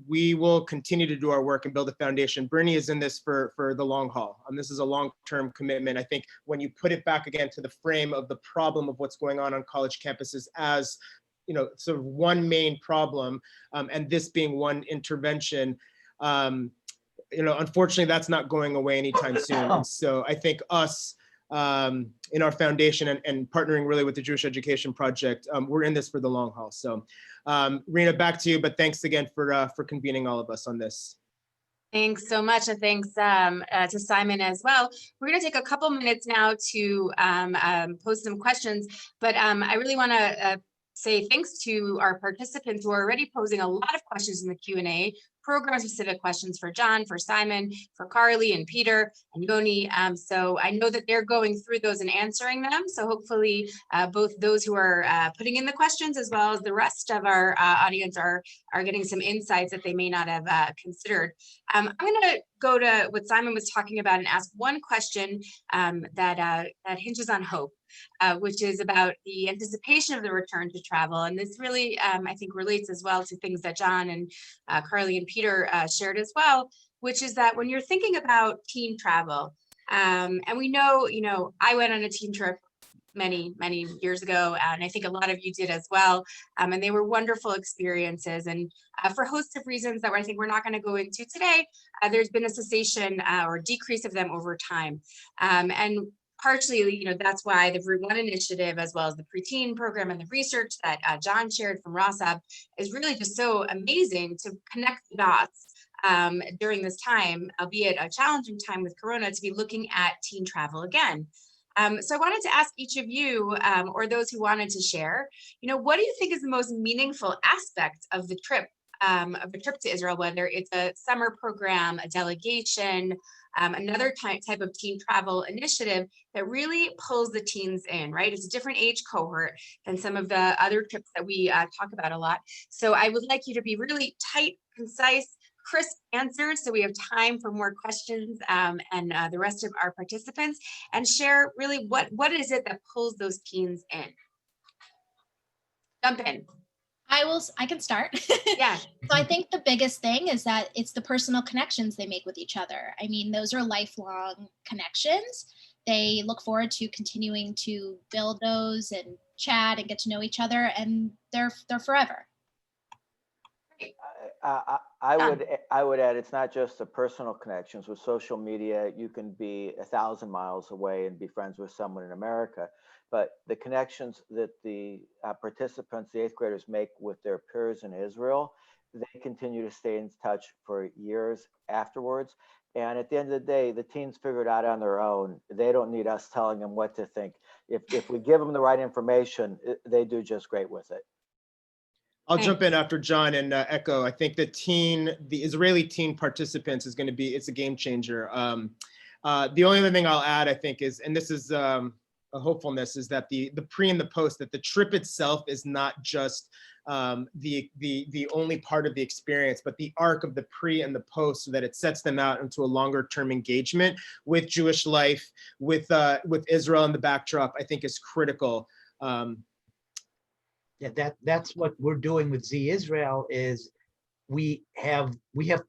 Speaker 12: We will continue to do our work and build a foundation. Bernie is in this for the long haul. This is a long-term commitment. I think when you put it back again to the frame of the problem of what's going on college campuses as sort of one main problem, and this being one intervention, unfortunately, that's not going away anytime soon. And so I think us in our foundation and partnering really with the Jewish Education Project, we're in this for the long haul. So Rena, back to you, but thanks again for convening all of us on this.
Speaker 2: Thanks so much, and thanks to Simon as well. We're going to take a couple minutes now to pose some questions, but I really want to say thanks to our participants who are already posing a lot of questions in the Q&A, program-specific questions for John, for Simon, for Carly and Peter and Yoni. So I know that they're going through those and answering them. So hopefully both those who are putting in the questions as well as the rest of our audience are getting some insights that they may not have considered. I'm going to go to what Simon was talking about and ask one question that hinges on hope. Which is about the anticipation of the return to travel. And this really, I think, relates as well to things that John and Carly and Peter shared as well, which is that when you're thinking about teen travel, and we know, I went on a teen trip many years ago, and I think a lot of you did as well, and they were wonderful experiences. And for a host of reasons that I think we're not going to go into today, there's been a cessation or decrease of them over time. And partially, that's why the Route 1 initiative, as well as the preteen program and the research that John shared from ROSAB, is really just so amazing to connect the dots during this time, albeit a challenging time with Corona, to be looking at teen travel again. So I wanted to ask each of you, or those who wanted to share, what do you think is the most meaningful aspect of the trip to Israel, whether it's a summer program, a delegation, another type of teen travel initiative that really pulls the teens in, right? It's a different age cohort than some of the other trips that we talk about a lot. So I would like you to be really tight, concise, crisp answers so we have time for more questions and the rest of our participants, and share really what is it that pulls those teens in. Jump in.
Speaker 5: I can start.
Speaker 2: Yeah.
Speaker 5: So I think the biggest thing is that it's the personal connections they make with each other. I mean, those are lifelong connections. They look forward to continuing to build those and chat and get to know each other, and they're forever.
Speaker 3: I would add, it's not just the personal connections. With social media, you can be 1,000 miles away and be friends with someone in America. But the connections that the participants, the 8th graders, make with their peers in Israel, they continue to stay in touch for years afterwards. And at the end of the day, the teens figure it out on their own. They don't need us telling them what to think. If we give them the right information, they do just great with it.
Speaker 12: I'll jump in after John and echo. I think the Israeli teen participants it's a game changer. The only other thing I'll add, I think, is, and this is a hopefulness, is that the pre and the post, that the trip itself is not just the only part of the experience, but the arc of the pre and the post, so that it sets them out into a longer term engagement with Jewish life, with Israel in the backdrop, I think is critical.
Speaker 4: Yeah, that's what we're doing with Z Israel. Is we have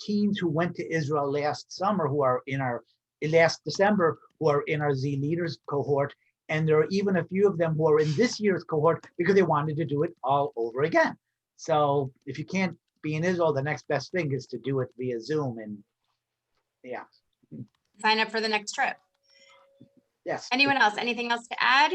Speaker 4: teens who went to Israel last December who are in our Z Leaders cohort, and there are even a few of them who are in this year's cohort because they wanted to do it all over again. So if you can't be in Israel, the next best thing is to do it via Zoom, and yeah.
Speaker 2: Sign up for the next trip.
Speaker 4: Yes.
Speaker 2: Anyone else? Anything else to add?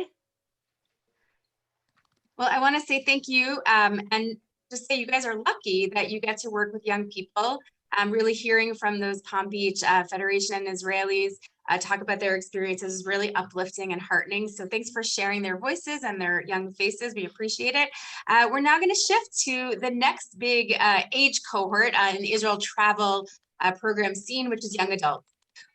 Speaker 2: Well, I want to say thank you, and just say you guys are lucky that you get to work with young people. Really hearing from those Palm Beach Federation Israelis talk about their experiences is really uplifting and heartening. So thanks for sharing their voices and their young faces. We appreciate it. We're now going to shift to the next big age cohort in the Israel travel program scene, which is young adults.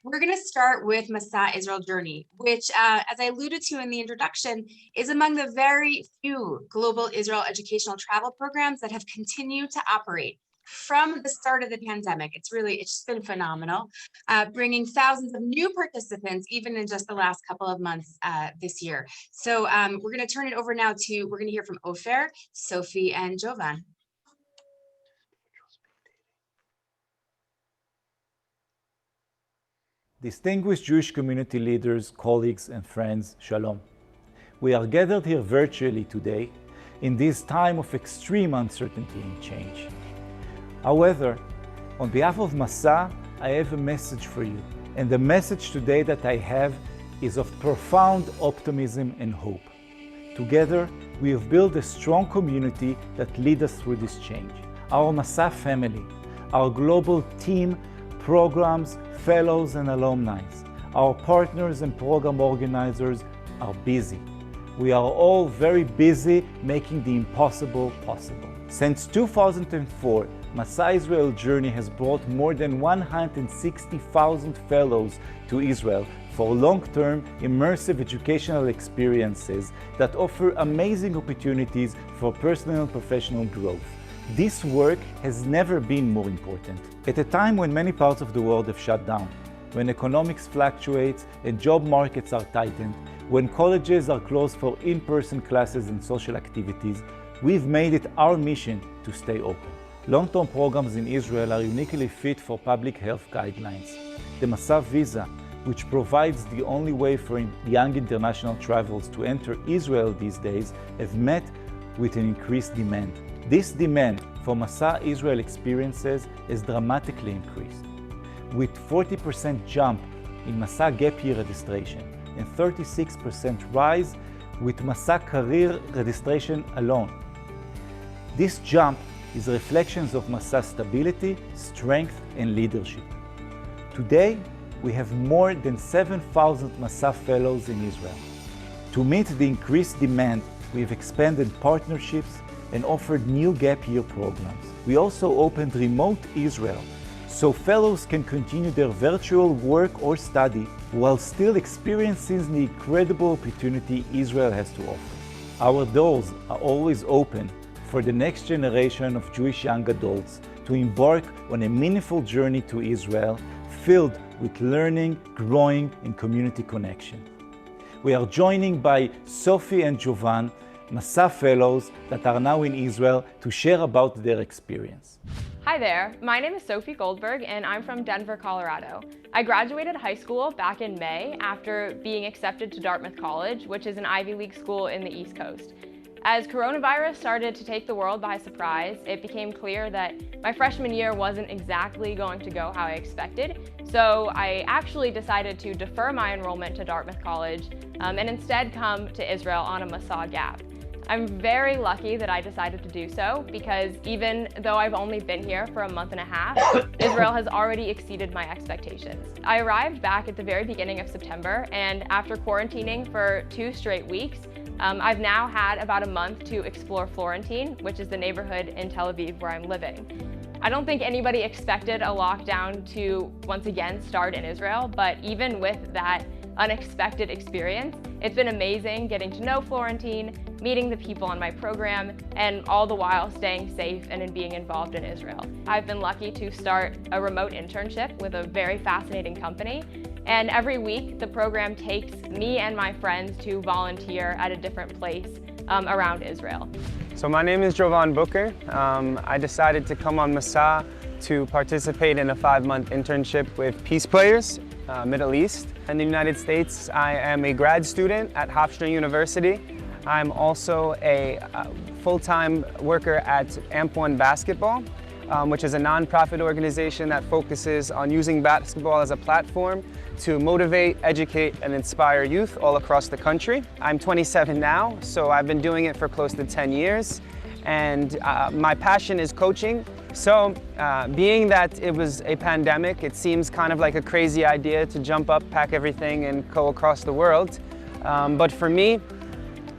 Speaker 2: We're going to start with Masa Israel Journey, which, as I alluded to in the introduction, is among the very few global Israel educational travel programs that have continued to operate from the start of the pandemic. It's just been phenomenal, bringing thousands of new participants, even in just the last couple of months this year. So we're going to turn it over now we're going to hear from Ofer, Sophie, and Jovan.
Speaker 13: Distinguished Jewish community leaders, colleagues, and friends, Shalom. We are gathered here virtually today in this time of extreme uncertainty and change. However, on behalf of Masa, I have a message for you. And the message today that I have is of profound optimism and hope. Together, we have built a strong community that leads us through this change. Our Masa family, our global team, programs, fellows, and alumni. Our partners and program organizers are busy. We are all very busy making the impossible possible. Since 2004, Masa Israel Journey has brought more than 160,000 fellows to Israel for long-term immersive educational experiences that offer amazing opportunities for personal and professional growth. This work has never been more important. At a time when many parts of the world have shut down, when economics fluctuates and job markets are tightened, when colleges are closed for in-person classes and social activities, we've made it our mission to stay open. Long-term programs in Israel are uniquely fit for public health guidelines. The Masa visa, which provides the only way for young international travelers to enter Israel these days, have met with an increased demand. This demand for Masa Israel experiences has dramatically increased, with 40% jump in Masa Gap Year registration and 36% rise with Masa Career registration alone. This jump is reflections of Masa's stability, strength, and leadership. Today, we have more than 7,000 Masa fellows in Israel. To meet the increased demand, we've expanded partnerships and offered new gap year programs. We also opened Remote Israel, so fellows can continue their virtual work or study while still experiencing the incredible opportunity Israel has to offer. Our doors are always open for the next generation of Jewish young adults to embark on a meaningful journey to Israel filled with learning, growing, and community connection. We are joining by Sophie and Jovan, Masa fellows that are now in Israel, to share about their experience.
Speaker 14: Hi there, my name is Sophie Goldberg and I'm from Denver, Colorado. I graduated high school back in May after being accepted to Dartmouth College, which is an Ivy League school in the East Coast. As coronavirus started to take the world by surprise, it became clear that my freshman year wasn't exactly going to go how I expected. So I actually decided to defer my enrollment to Dartmouth College and instead come to Israel on a Masa gap. I'm very lucky that I decided to do so because even though I've only been here for a month and a half, Israel has already exceeded my expectations. I arrived back at the very beginning of September, and after quarantining for 2 straight weeks, I've now had about a month to explore Florentine, which is the neighborhood in Tel Aviv where I'm living. I don't think anybody expected a lockdown to once again start in Israel, but even with that unexpected experience, it's been amazing getting to know Florentine, meeting the people on my program, and all the while staying safe and in being involved in Israel. I've been lucky to start a remote internship with a very fascinating company, and every week the program takes me and my friends to volunteer at a different place around Israel.
Speaker 15: So my name is Jovan Booker. I decided to come on Masa to participate in a 5-month internship with Peace Players, Middle East. In the United States, I am a grad student at Hofstra University. I'm also a full-time worker at AMP1 Basketball, which is a nonprofit organization that focuses on using basketball as a platform to motivate, educate, and inspire youth all across the country. I'm 27 now, so I've been doing it for close to 10 years, and my passion is coaching. So being that it was a pandemic, it seems kind of like a crazy idea to jump up, pack everything, and go across the world. But for me,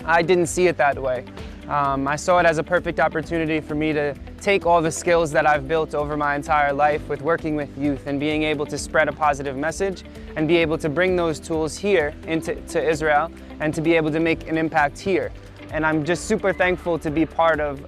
Speaker 15: I didn't see it that way. I saw it as a perfect opportunity for me to take all the skills that I've built over my entire life with working with youth and being able to spread a positive message and be able to bring those tools here to Israel and to be able to make an impact here. And I'm just super thankful to be part of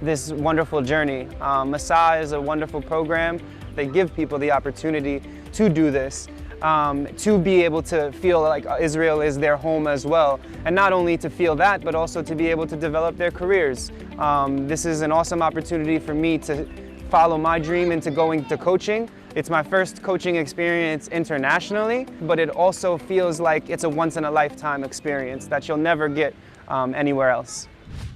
Speaker 15: this wonderful journey. Masa is a wonderful program. They give people the opportunity to do this, to be able to feel like Israel is their home as well. And not only to feel that, but also to be able to develop their careers. This is an awesome opportunity for me to follow my dream into going to coaching. It's my first coaching experience internationally, but it also feels like it's a once-in-a-lifetime experience that you'll never get anywhere else.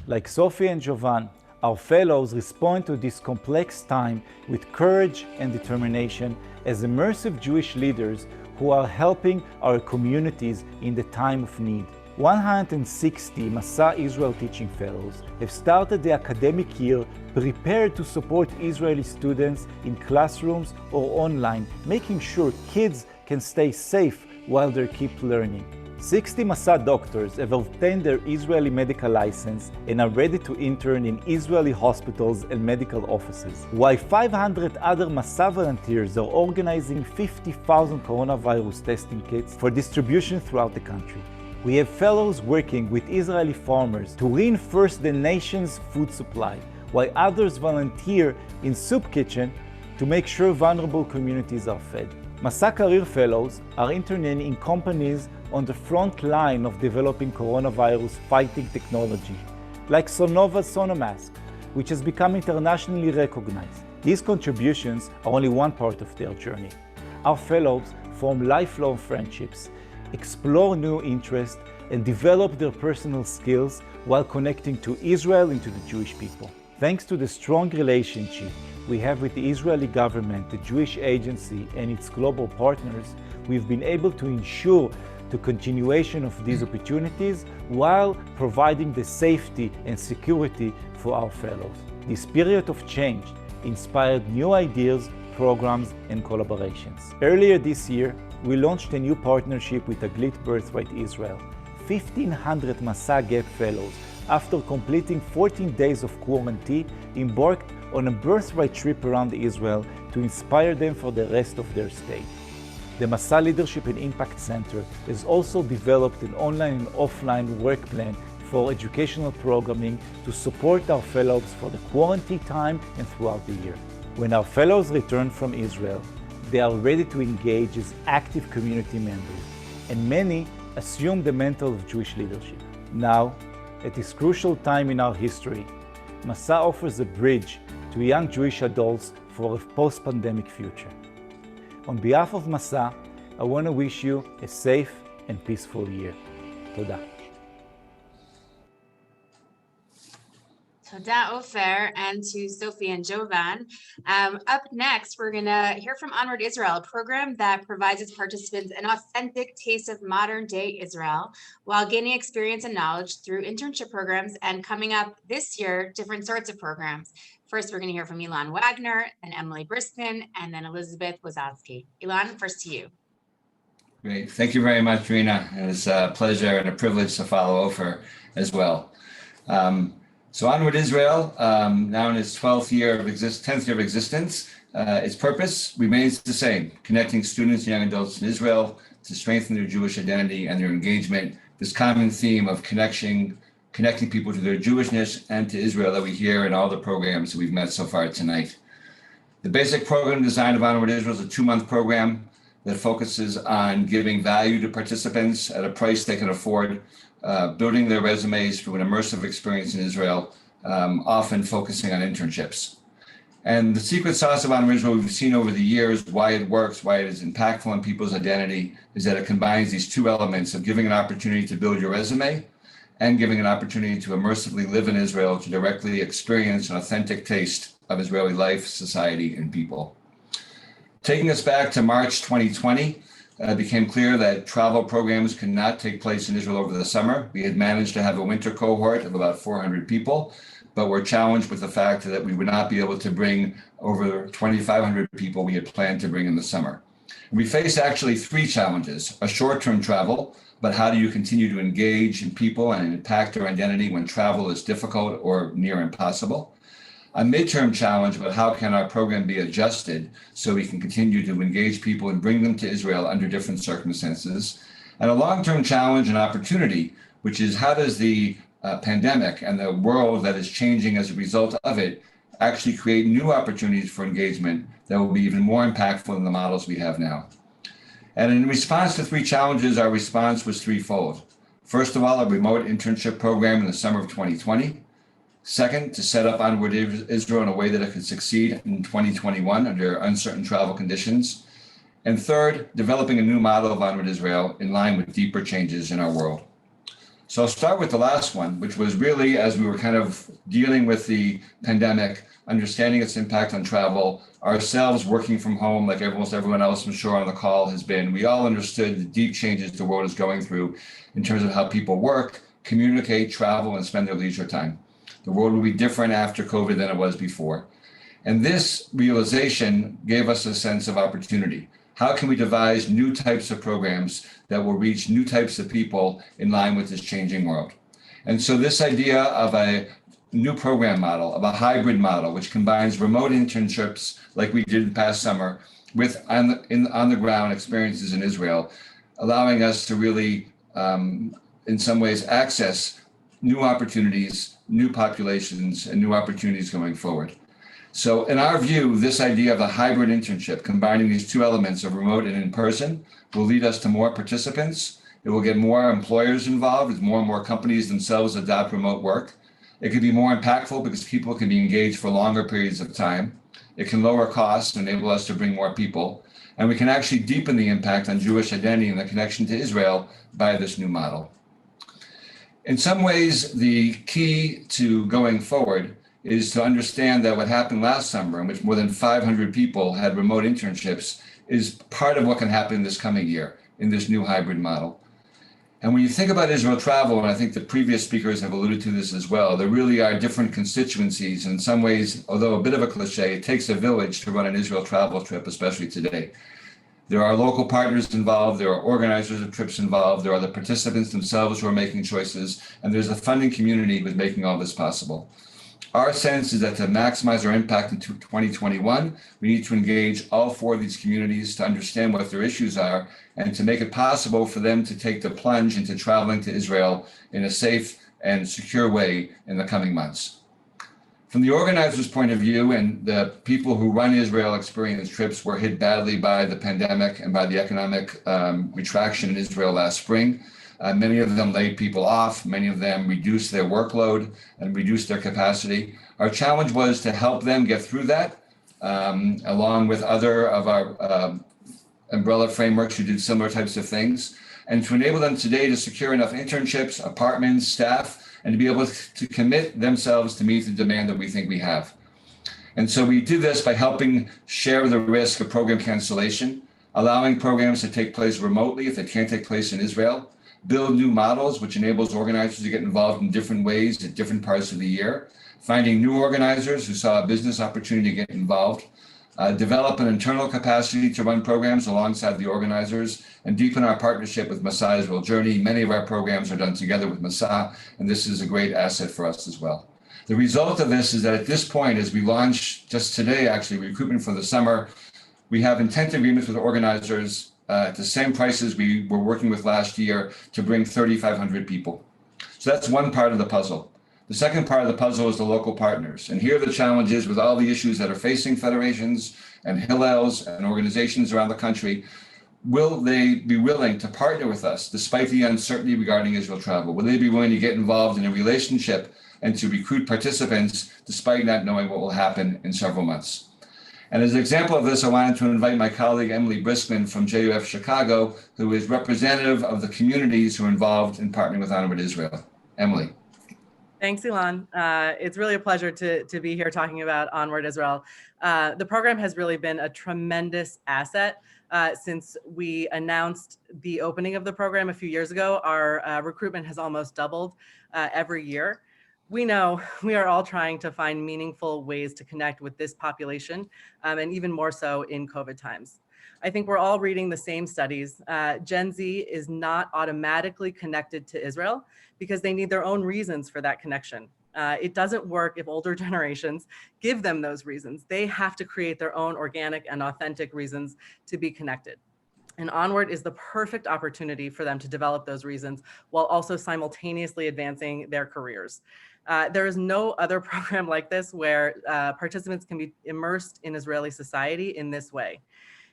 Speaker 13: Like Sophie and Jovan, our fellows respond to this complex time with courage and determination as immersive Jewish leaders who are helping our communities in the time of need. 160 Masa Israel Teaching Fellows have started the academic year prepared to support Israeli students in classrooms or online, making sure kids can stay safe while they keep learning. 60 Masa doctors have obtained their Israeli medical license and are ready to intern in Israeli hospitals and medical offices, while 500 other Masa volunteers are organizing 50,000 coronavirus testing kits for distribution throughout the country. We have fellows working with Israeli farmers to reinforce the nation's food supply, while others volunteer in soup kitchen to make sure vulnerable communities are fed. Masa Career Fellows are interning in companies on the front line of developing coronavirus fighting technology, like Sonova's Sonomask, which has become internationally recognized. These contributions are only one part of their journey. Our fellows form lifelong friendships, explore new interests, and develop their personal skills while connecting to Israel and to the Jewish people. Thanks to the strong relationship we have with the Israeli government, the Jewish Agency, and its global partners, we've been able to ensure the continuation of these opportunities while providing the safety and security for our fellows. This period of change inspired new ideas, programs, and collaborations. Earlier this year, we launched a new partnership with Aglit Birthright Israel. 1,500 Masa Gap Fellows, after completing 14 days of quarantine, embarked on a birthright trip around Israel to inspire them for the rest of their stay. The Masa Leadership and Impact Center has also developed an online and offline work plan for educational programming to support our fellows for the quarantine time and throughout the year. When our fellows return from Israel, they are ready to engage as active community members, and many assume the mantle of Jewish leadership. Now, at this crucial time in our history, Masa offers a bridge to young Jewish adults for a post-pandemic future. On behalf of Masa, I want to wish you a safe and peaceful year. Toda.
Speaker 2: Toda Ofer, and to Sophie and Jovan. Up next, we're gonna hear from Onward Israel, a program that provides its participants an authentic taste of modern day Israel while gaining experience and knowledge through internship programs, and coming up this year, different sorts of programs. First, we're gonna hear from Ilan Wagner, then Emily Briskman, and then Elizabeth Wisotzki. Ilan, first to you.
Speaker 16: Great, thank you very much, Rena. It's a pleasure and a privilege to follow Ofer as well. So Onward Israel, now in its 10th year of existence, its purpose remains the same: connecting students and young adults in Israel to strengthen their Jewish identity and their engagement. This common theme of connecting people to their Jewishness and to Israel that we hear in all the programs that we've met so far tonight. The basic program design of Onward Israel is a 2-month program that focuses on giving value to participants at a price they can afford, building their resumes through an immersive experience in Israel, often focusing on internships. And the secret sauce of Onward Israel we've seen over the years, why it works, why it is impactful on people's identity, is that it combines these 2 elements of giving an opportunity to build your resume and giving an opportunity to immersively live in Israel, to directly experience an authentic taste of Israeli life, society, and people. Taking us back to March 2020, it became clear that travel programs could not take place in Israel over the summer. We had managed to have a winter cohort of about 400 people, but were challenged with the fact that we would not be able to bring over 2,500 people we had planned to bring in the summer. We faced actually 3 challenges: a short-term travel, but how do you continue to engage in people and impact their identity when travel is difficult or near impossible? A midterm challenge about how can our program be adjusted so we can continue to engage people and bring them to Israel under different circumstances. And a long-term challenge and opportunity, which is how does the pandemic and the world that is changing as a result of it actually create new opportunities for engagement that will be even more impactful than the models we have now. And in response to 3 challenges, our response was threefold. First of all, a remote internship program in the summer of 2020. Second, to set up Onward Israel in a way that it could succeed in 2021 under uncertain travel conditions. And third, developing a new model of Onward Israel in line with deeper changes in our world. So I'll start with the last one, which was really as we were kind of dealing with the pandemic, understanding its impact on travel, ourselves working from home like almost everyone else I'm sure on the call has been, we all understood the deep changes the world is going through in terms of how people work, communicate, travel, and spend their leisure time. The world will be different after COVID than it was before. And this realization gave us a sense of opportunity. How can we devise new types of programs that will reach new types of people in line with this changing world? And so this idea of a new program model, of a hybrid model, which combines remote internships like we did past summer with on the ground experiences in Israel, allowing us to really, in some ways, access new opportunities, new populations, and new opportunities going forward. So in our view, this idea of a hybrid internship, combining these two elements of remote and in-person, will lead us to more participants. It will get more employers involved as more and more companies themselves adopt remote work. It can be more impactful because people can be engaged for longer periods of time. It can lower costs, enable us to bring more people. And we can actually deepen the impact on Jewish identity and the connection to Israel by this new model. In some ways, the key to going forward is to understand that what happened last summer, in which more than 500 people had remote internships, is part of what can happen this coming year in this new hybrid model. And when you think about Israel travel, and I think the previous speakers have alluded to this as well, there really are different constituencies. In some ways, although a bit of a cliche, it takes a village to run an Israel travel trip, especially today. There are local partners involved, there are organizers of trips involved, there are the participants themselves who are making choices, and there's a funding community who's making all this possible. Our sense is that to maximize our impact in 2021, we need to engage all four of these communities to understand what their issues are and to make it possible for them to take the plunge into traveling to Israel in a safe and secure way in the coming months. From the organizers' point of view, and the people who run Israel experience trips were hit badly by the pandemic and by the economic retraction in Israel last spring. Many of them laid people off, many of them reduced their workload and reduced their capacity. Our challenge was to help them get through that, along with other of our umbrella frameworks who did similar types of things, and to enable them today to secure enough internships, apartments, staff, and to be able to commit themselves to meet the demand that we think we have. And so we do this by helping share the risk of program cancellation, allowing programs to take place remotely if they can't take place in Israel, build new models, which enables organizers to get involved in different ways at different parts of the year, finding new organizers who saw a business opportunity to get involved, develop an internal capacity to run programs alongside the organizers, and deepen our partnership with Masa Israel Journey. Many of our programs are done together with Masa, and this is a great asset for us as well. The result of this is that at this point, as we launch just today, actually, recruitment for the summer, we have intent agreements with organizers at the same prices we were working with last year to bring 3,500 people. So that's one part of the puzzle. The second part of the puzzle is the local partners. And here the challenge is with all the issues that are facing federations and Hillels and organizations around the country, will they be willing to partner with us despite the uncertainty regarding Israel travel? Will they be willing to get involved in a relationship and to recruit participants despite not knowing what will happen in several months? And as an example of this, I wanted to invite my colleague, Emily Briskman from JUF Chicago, who is representative of the communities who are involved in partnering with Onward Israel. Emily.
Speaker 17: Thanks, Ilan. It's really a pleasure to be here talking about Onward Israel. The program has really been a tremendous asset since we announced the opening of the program a few years ago. Our recruitment has almost doubled every year. We know we are all trying to find meaningful ways to connect with this population, and even more so in COVID times. I think we're all reading the same studies. Gen Z is not automatically connected to Israel because they need their own reasons for that connection. It doesn't work if older generations give them those reasons. They have to create their own organic and authentic reasons to be connected. And Onward is the perfect opportunity for them to develop those reasons while also simultaneously advancing their careers. There is no other program like this where participants can be immersed in Israeli society in this way.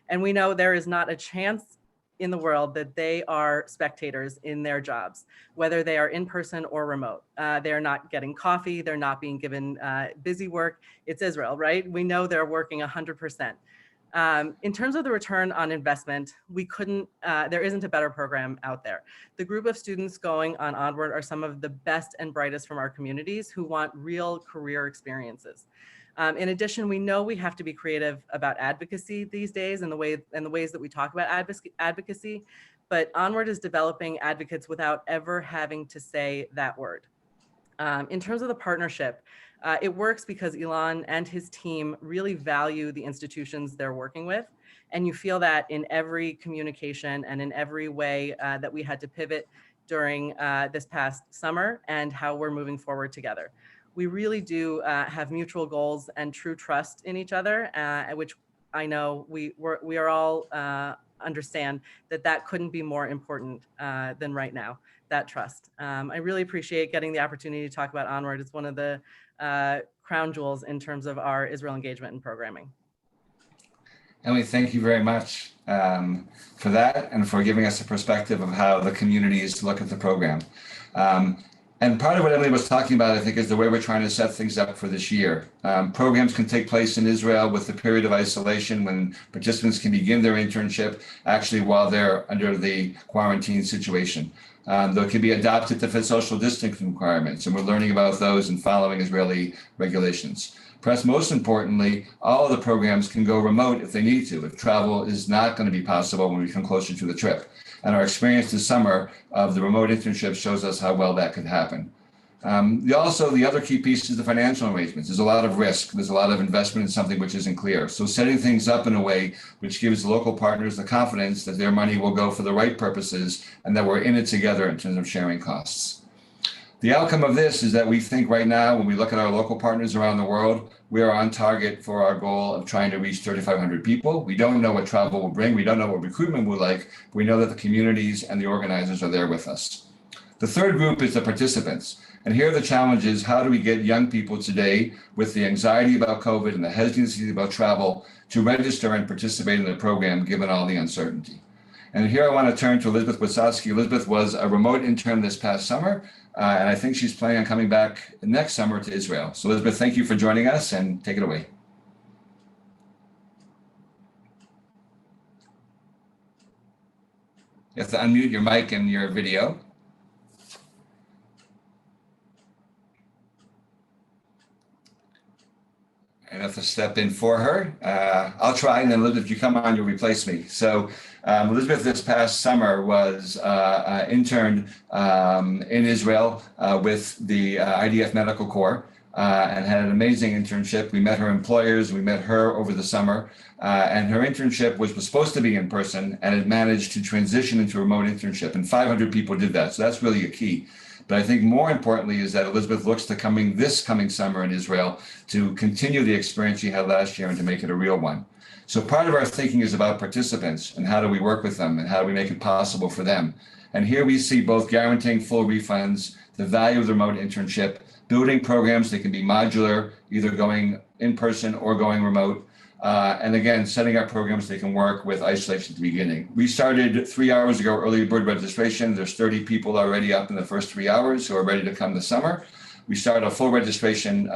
Speaker 17: And we know there is not a chance in the world that they are spectators in their jobs, whether they are in person or remote. They're not getting coffee, they're not being given busy work. It's Israel, right? We know they're working 100%. In terms of the return on investment, there isn't a better program out there. The group of students going on Onward are some of the best and brightest from our communities who want real career experiences. In addition, we know we have to be creative about advocacy these days and the ways that we talk about advocacy, but Onward is developing advocates without ever having to say that word. In terms of the partnership, it works because Ilan and his team really value the institutions they're working with. And you feel that in every communication and in every way that we had to pivot during this past summer and how we're moving forward together. We really do have mutual goals and true trust in each other, which I know we are all understand that couldn't be more important than right now, that trust. I really appreciate getting the opportunity to talk about Onward. It's one of the crown jewels in terms of our Israel engagement and programming.
Speaker 16: Emily, thank you very much for that and for giving us a perspective of how the communities look at the program. And part of what Emily was talking about, I think, is the way we're trying to set things up for this year. Programs can take place in Israel with the period of isolation when participants can begin their internship actually while they're under the quarantine situation. Though it can be adapted to fit social distancing requirements, and we're learning about those and following Israeli regulations. Perhaps most importantly, all of the programs can go remote if they need to, if travel is not going to be possible when we come closer to the trip. And our experience this summer of the remote internship shows us how well that could happen. The other key piece is the financial arrangements. There's a lot of risk. There's a lot of investment in something which isn't clear. So setting things up in a way which gives local partners the confidence that their money will go for the right purposes and that we're in it together in terms of sharing costs. The outcome of this is that we think right now, when we look at our local partners around the world, we are on target for our goal of trying to reach 3,500 people. We don't know what travel will bring. We don't know what recruitment will like. We know that the communities and the organizers are there with us. The third group is the participants. And here the challenge is, how do we get young people today with the anxiety about COVID and the hesitancy about travel to register and participate in the program given all the uncertainty? And here I want to turn to Elizabeth Wisotzki. Elizabeth was a remote intern this past summer, and I think she's planning on coming back next summer to Israel. So Elizabeth, thank you for joining us, and take it away. You have to unmute your mic and your video. I have to step in for her. I'll try, and then Elizabeth, if you come on, you'll replace me. So Elizabeth this past summer was interned in Israel with the IDF Medical Corps and had an amazing internship. We met her employers, we met her over the summer, and her internship was supposed to be in person, and it managed to transition into a remote internship, and 500 people did that. So that's really a key. But I think more importantly is that Elizabeth looks to this coming summer in Israel to continue the experience she had last year and to make it a real one. So part of our thinking is about participants and how do we work with them and how do we make it possible for them. And here we see both guaranteeing full refunds, the value of the remote internship, building programs that can be modular, either going in person or going remote. And again, setting up programs that can work with isolation at the beginning. We started 3 hours ago, early bird registration. There's 30 people already up in the first 3 hours who are ready to come this summer. We start a full registration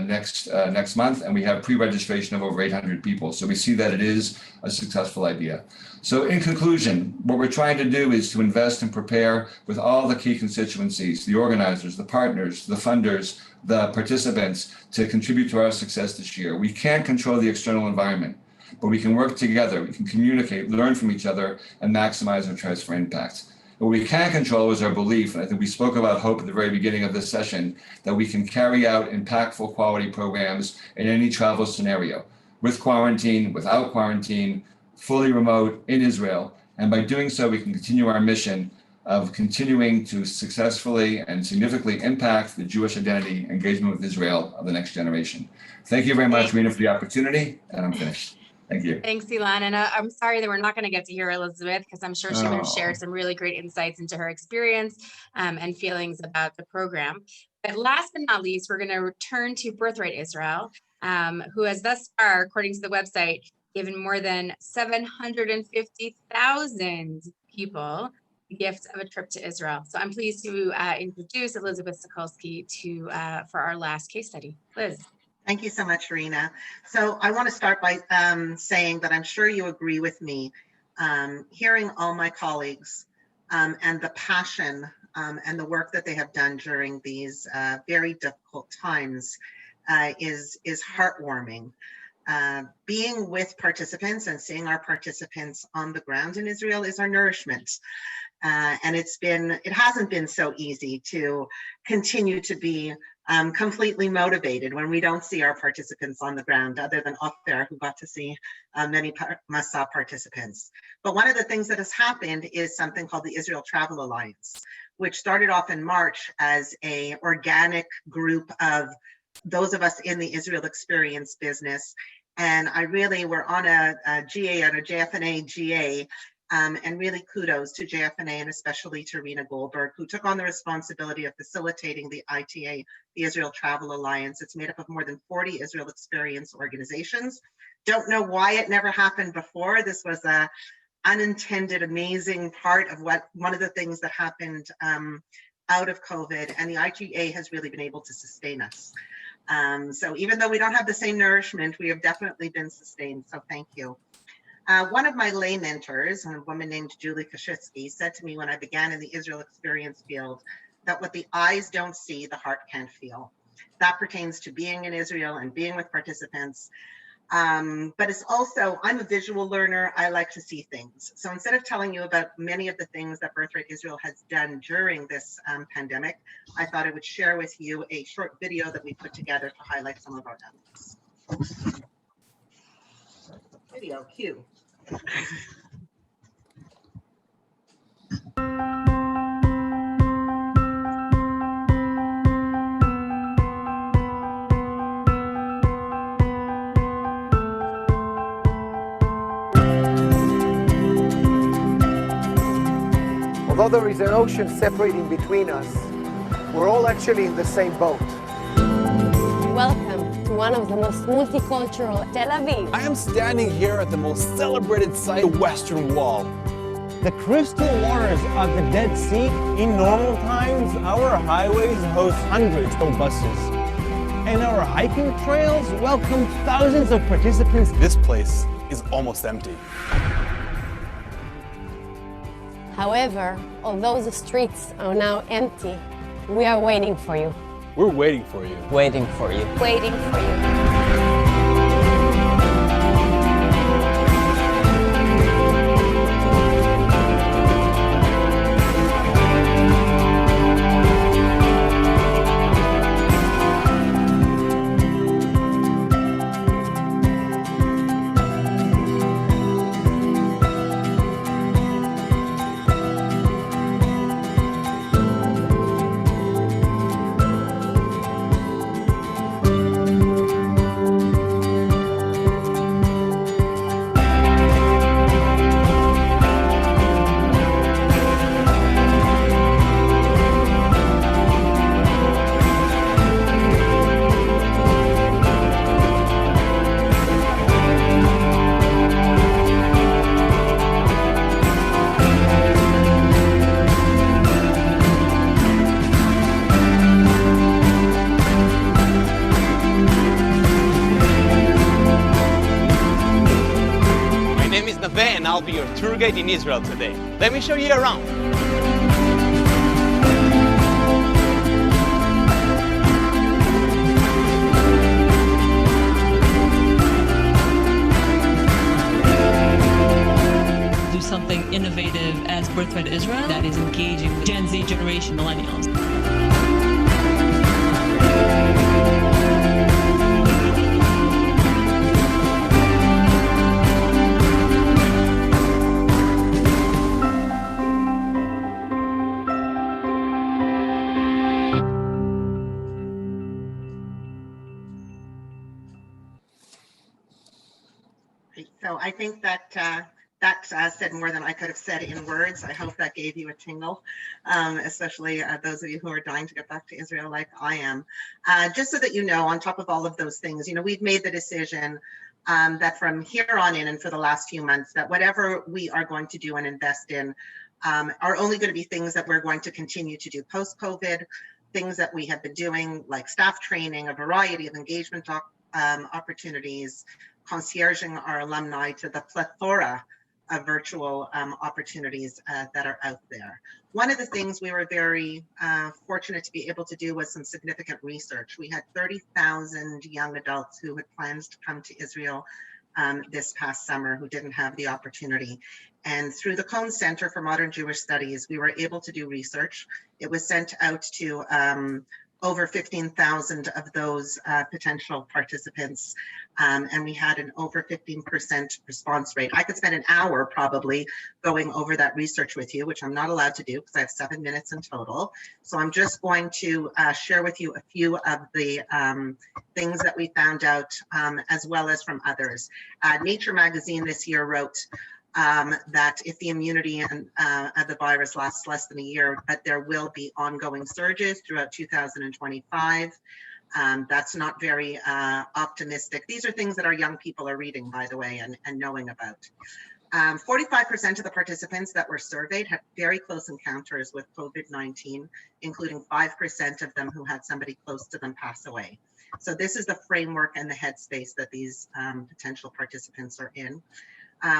Speaker 16: next month, and we have pre-registration of over 800 people. So we see that it is a successful idea. So in conclusion, what we're trying to do is to invest and prepare with all the key constituencies, the organizers, the partners, the funders, the participants to contribute to our success this year. We can't control the external environment, but we can work together. We can communicate, learn from each other, and maximize our transfer impact. What we can control is our belief, and I think we spoke about hope at the very beginning of this session, that we can carry out impactful quality programs in any travel scenario, with quarantine, without quarantine, fully remote in Israel. And by doing so, we can continue our mission of continuing to successfully and significantly impact the Jewish identity engagement with Israel of the next generation. Thank you very much, Rena, for the opportunity, and I'm finished. Thank you.
Speaker 2: Thanks, Ilan. And I'm sorry that we're not going to get to hear Elizabeth, because I'm sure she would have shared some really great insights into her experience and feelings about the program. But last but not least, we're going to return to Birthright Israel, who has thus far, according to the website, given more than 750,000 people the gift of a trip to Israel. So I'm pleased to introduce Elizabeth Sokolsky for our last case study. Liz.
Speaker 18: Thank you so much, Rena. So I want to start by saying that I'm sure you agree with me. Hearing all my colleagues and the passion and the work that they have done during these very difficult times is heartwarming. Being with participants and seeing our participants on the ground in Israel is our nourishment. And it hasn't been so easy to continue to be completely motivated when we don't see our participants on the ground, other than up there who got to see many Masa participants. But one of the things that has happened is something called the Israel Travel Alliance, which started off in March as an organic group of those of us in the Israel experience business. And we're on a GA, on a JFNA GA, and really kudos to JFNA and especially to Rena Goldberg, who took on the responsibility of facilitating the ITA, the Israel Travel Alliance. It's made up of more than 40 Israel experience organizations. Don't know why it never happened before. This was a unintended, amazing part of one of the things that happened out of COVID, and the ITA has really been able to sustain us. So even though we don't have the same nourishment, we have definitely been sustained, so thank you. One of my lay mentors, a woman named Julie Kashitsky, said to me when I began in the Israel experience field that what the eyes don't see, the heart can't feel. That pertains to being in Israel and being with participants. But it's also, I'm a visual learner. I like to see things. So instead of telling you about many of the things that Birthright Israel has done during this pandemic, I thought I would share with you a short video that we put together to highlight some of our efforts. Video cue.
Speaker 19: Although there is an ocean separating between us, we're all actually in the same boat.
Speaker 20: Welcome to one of the most multicultural Tel Aviv.
Speaker 21: I am standing here at the most celebrated site, the Western Wall. The crystal waters of the Dead Sea. In normal times, our highways host hundreds of buses. And our hiking trails welcome thousands of participants. This place is almost empty.
Speaker 20: However, although the streets are now empty, we are waiting for you.
Speaker 21: We're waiting for you.
Speaker 20: Waiting for you. Waiting for you.
Speaker 22: And I'll be your tour guide in Israel today. Let me show you around.
Speaker 23: Do something innovative as Birthright Israel that is engaging with Gen Z generation millennials.
Speaker 18: So I think that said more than I could have said in words. I hope that gave you a tingle, especially those of you who are dying to get back to Israel like I am. Just so that you know, on top of all of those things, we've made the decision that from here on in and for the last few months, that whatever we are going to do and invest in are only going to be things that we're going to continue to do post-COVID, things that we have been doing like staff training, a variety of engagement opportunities, concierging our alumni to the plethora of virtual opportunities that are out there. One of the things we were very fortunate to be able to do was some significant research. We had 30,000 young adults who had plans to come to Israel this past summer who didn't have the opportunity. And through the Cohn Center for Modern Jewish Studies, we were able to do research. It was sent out to over 15,000 of those potential participants, and we had an over 15% response rate. I could spend an hour probably going over that research with you, which I'm not allowed to do because I have 7 minutes in total. So I'm just going to share with you a few of the things that we found out, as well as from others. Nature magazine this year wrote that if the immunity of the virus lasts less than a year, but there will be ongoing surges throughout 2025. That's not very optimistic. These are things that our young people are reading, by the way, and knowing about. 45% of the participants that were surveyed had very close encounters with COVID-19, including 5% of them who had somebody close to them pass away. So this is the framework and the headspace that these potential participants are in.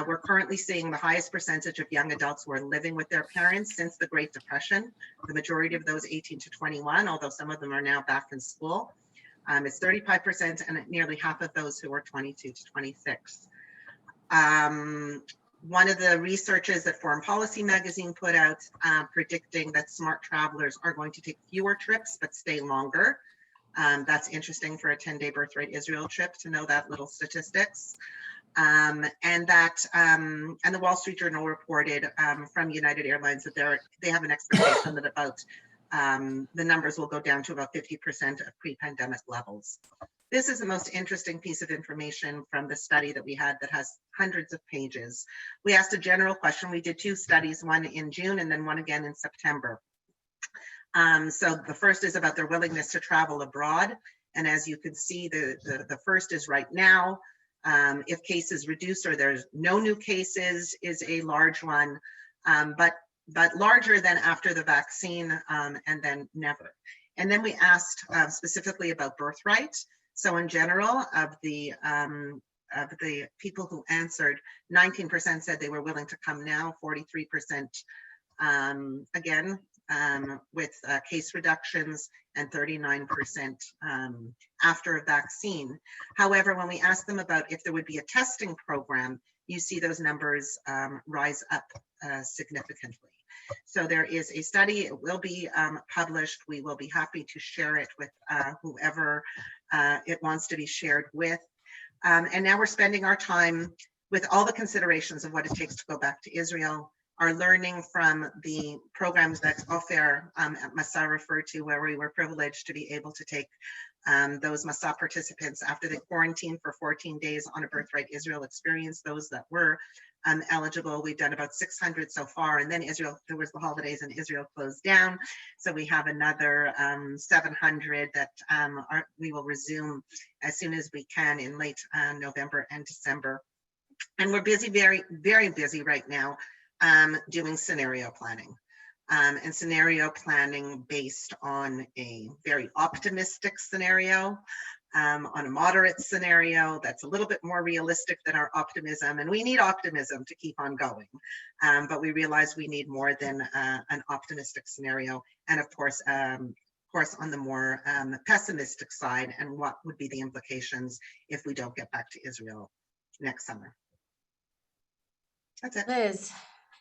Speaker 18: We're currently seeing the highest percentage of young adults who are living with their parents since the Great Depression. The majority of those 18 to 21, although some of them are now back in school. It's 35%, and nearly half of those who are 22 to 26. One of the researches that Foreign Policy magazine put out predicting that smart travelers are going to take fewer trips but stay longer. That's interesting for a 10-day birthright Israel trip to know that little statistics. And the Wall Street Journal reported from United Airlines that they have an expectation that about the numbers will go down to about 50% of pre-pandemic levels. This is the most interesting piece of information from the study that we had that has hundreds of pages. We asked a general question. We did 2 studies, one in June and then one again in September. So the first is about their willingness to travel abroad. And as you can see, the first is right now. If cases reduce or there's no new cases is a large one, but larger than after the vaccine, and then never. And then we asked specifically about birthright. So in general, of the people who answered, 19% said they were willing to come now, 43% again, with case reductions, and 39% after a vaccine. However, when we asked them about if there would be a testing program, you see those numbers rise up significantly. So there is a study, it will be published. We will be happy to share it with whoever it wants to be shared with. And now we're spending our time with all the considerations of what it takes to go back to Israel, are learning from the programs that Ofer at Masa referred to, where we were privileged to be able to take those Masa participants after they quarantined for 14 days on a Birthright Israel experience, those that were eligible. We've done about 600 so far, and then Israel, there was the holidays and Israel closed down. So we have another 700 that we will resume as soon as we can in late November and December. And we're busy, very, very busy right now doing scenario planning. And scenario planning based on a very optimistic scenario, on a moderate scenario that's a little bit more realistic than our optimism. And we need optimism to keep on going. But we realize we need more than an optimistic scenario. And of course on the more pessimistic side, and what would be the implications if we don't get back to Israel next summer. That's it.
Speaker 2: Liz,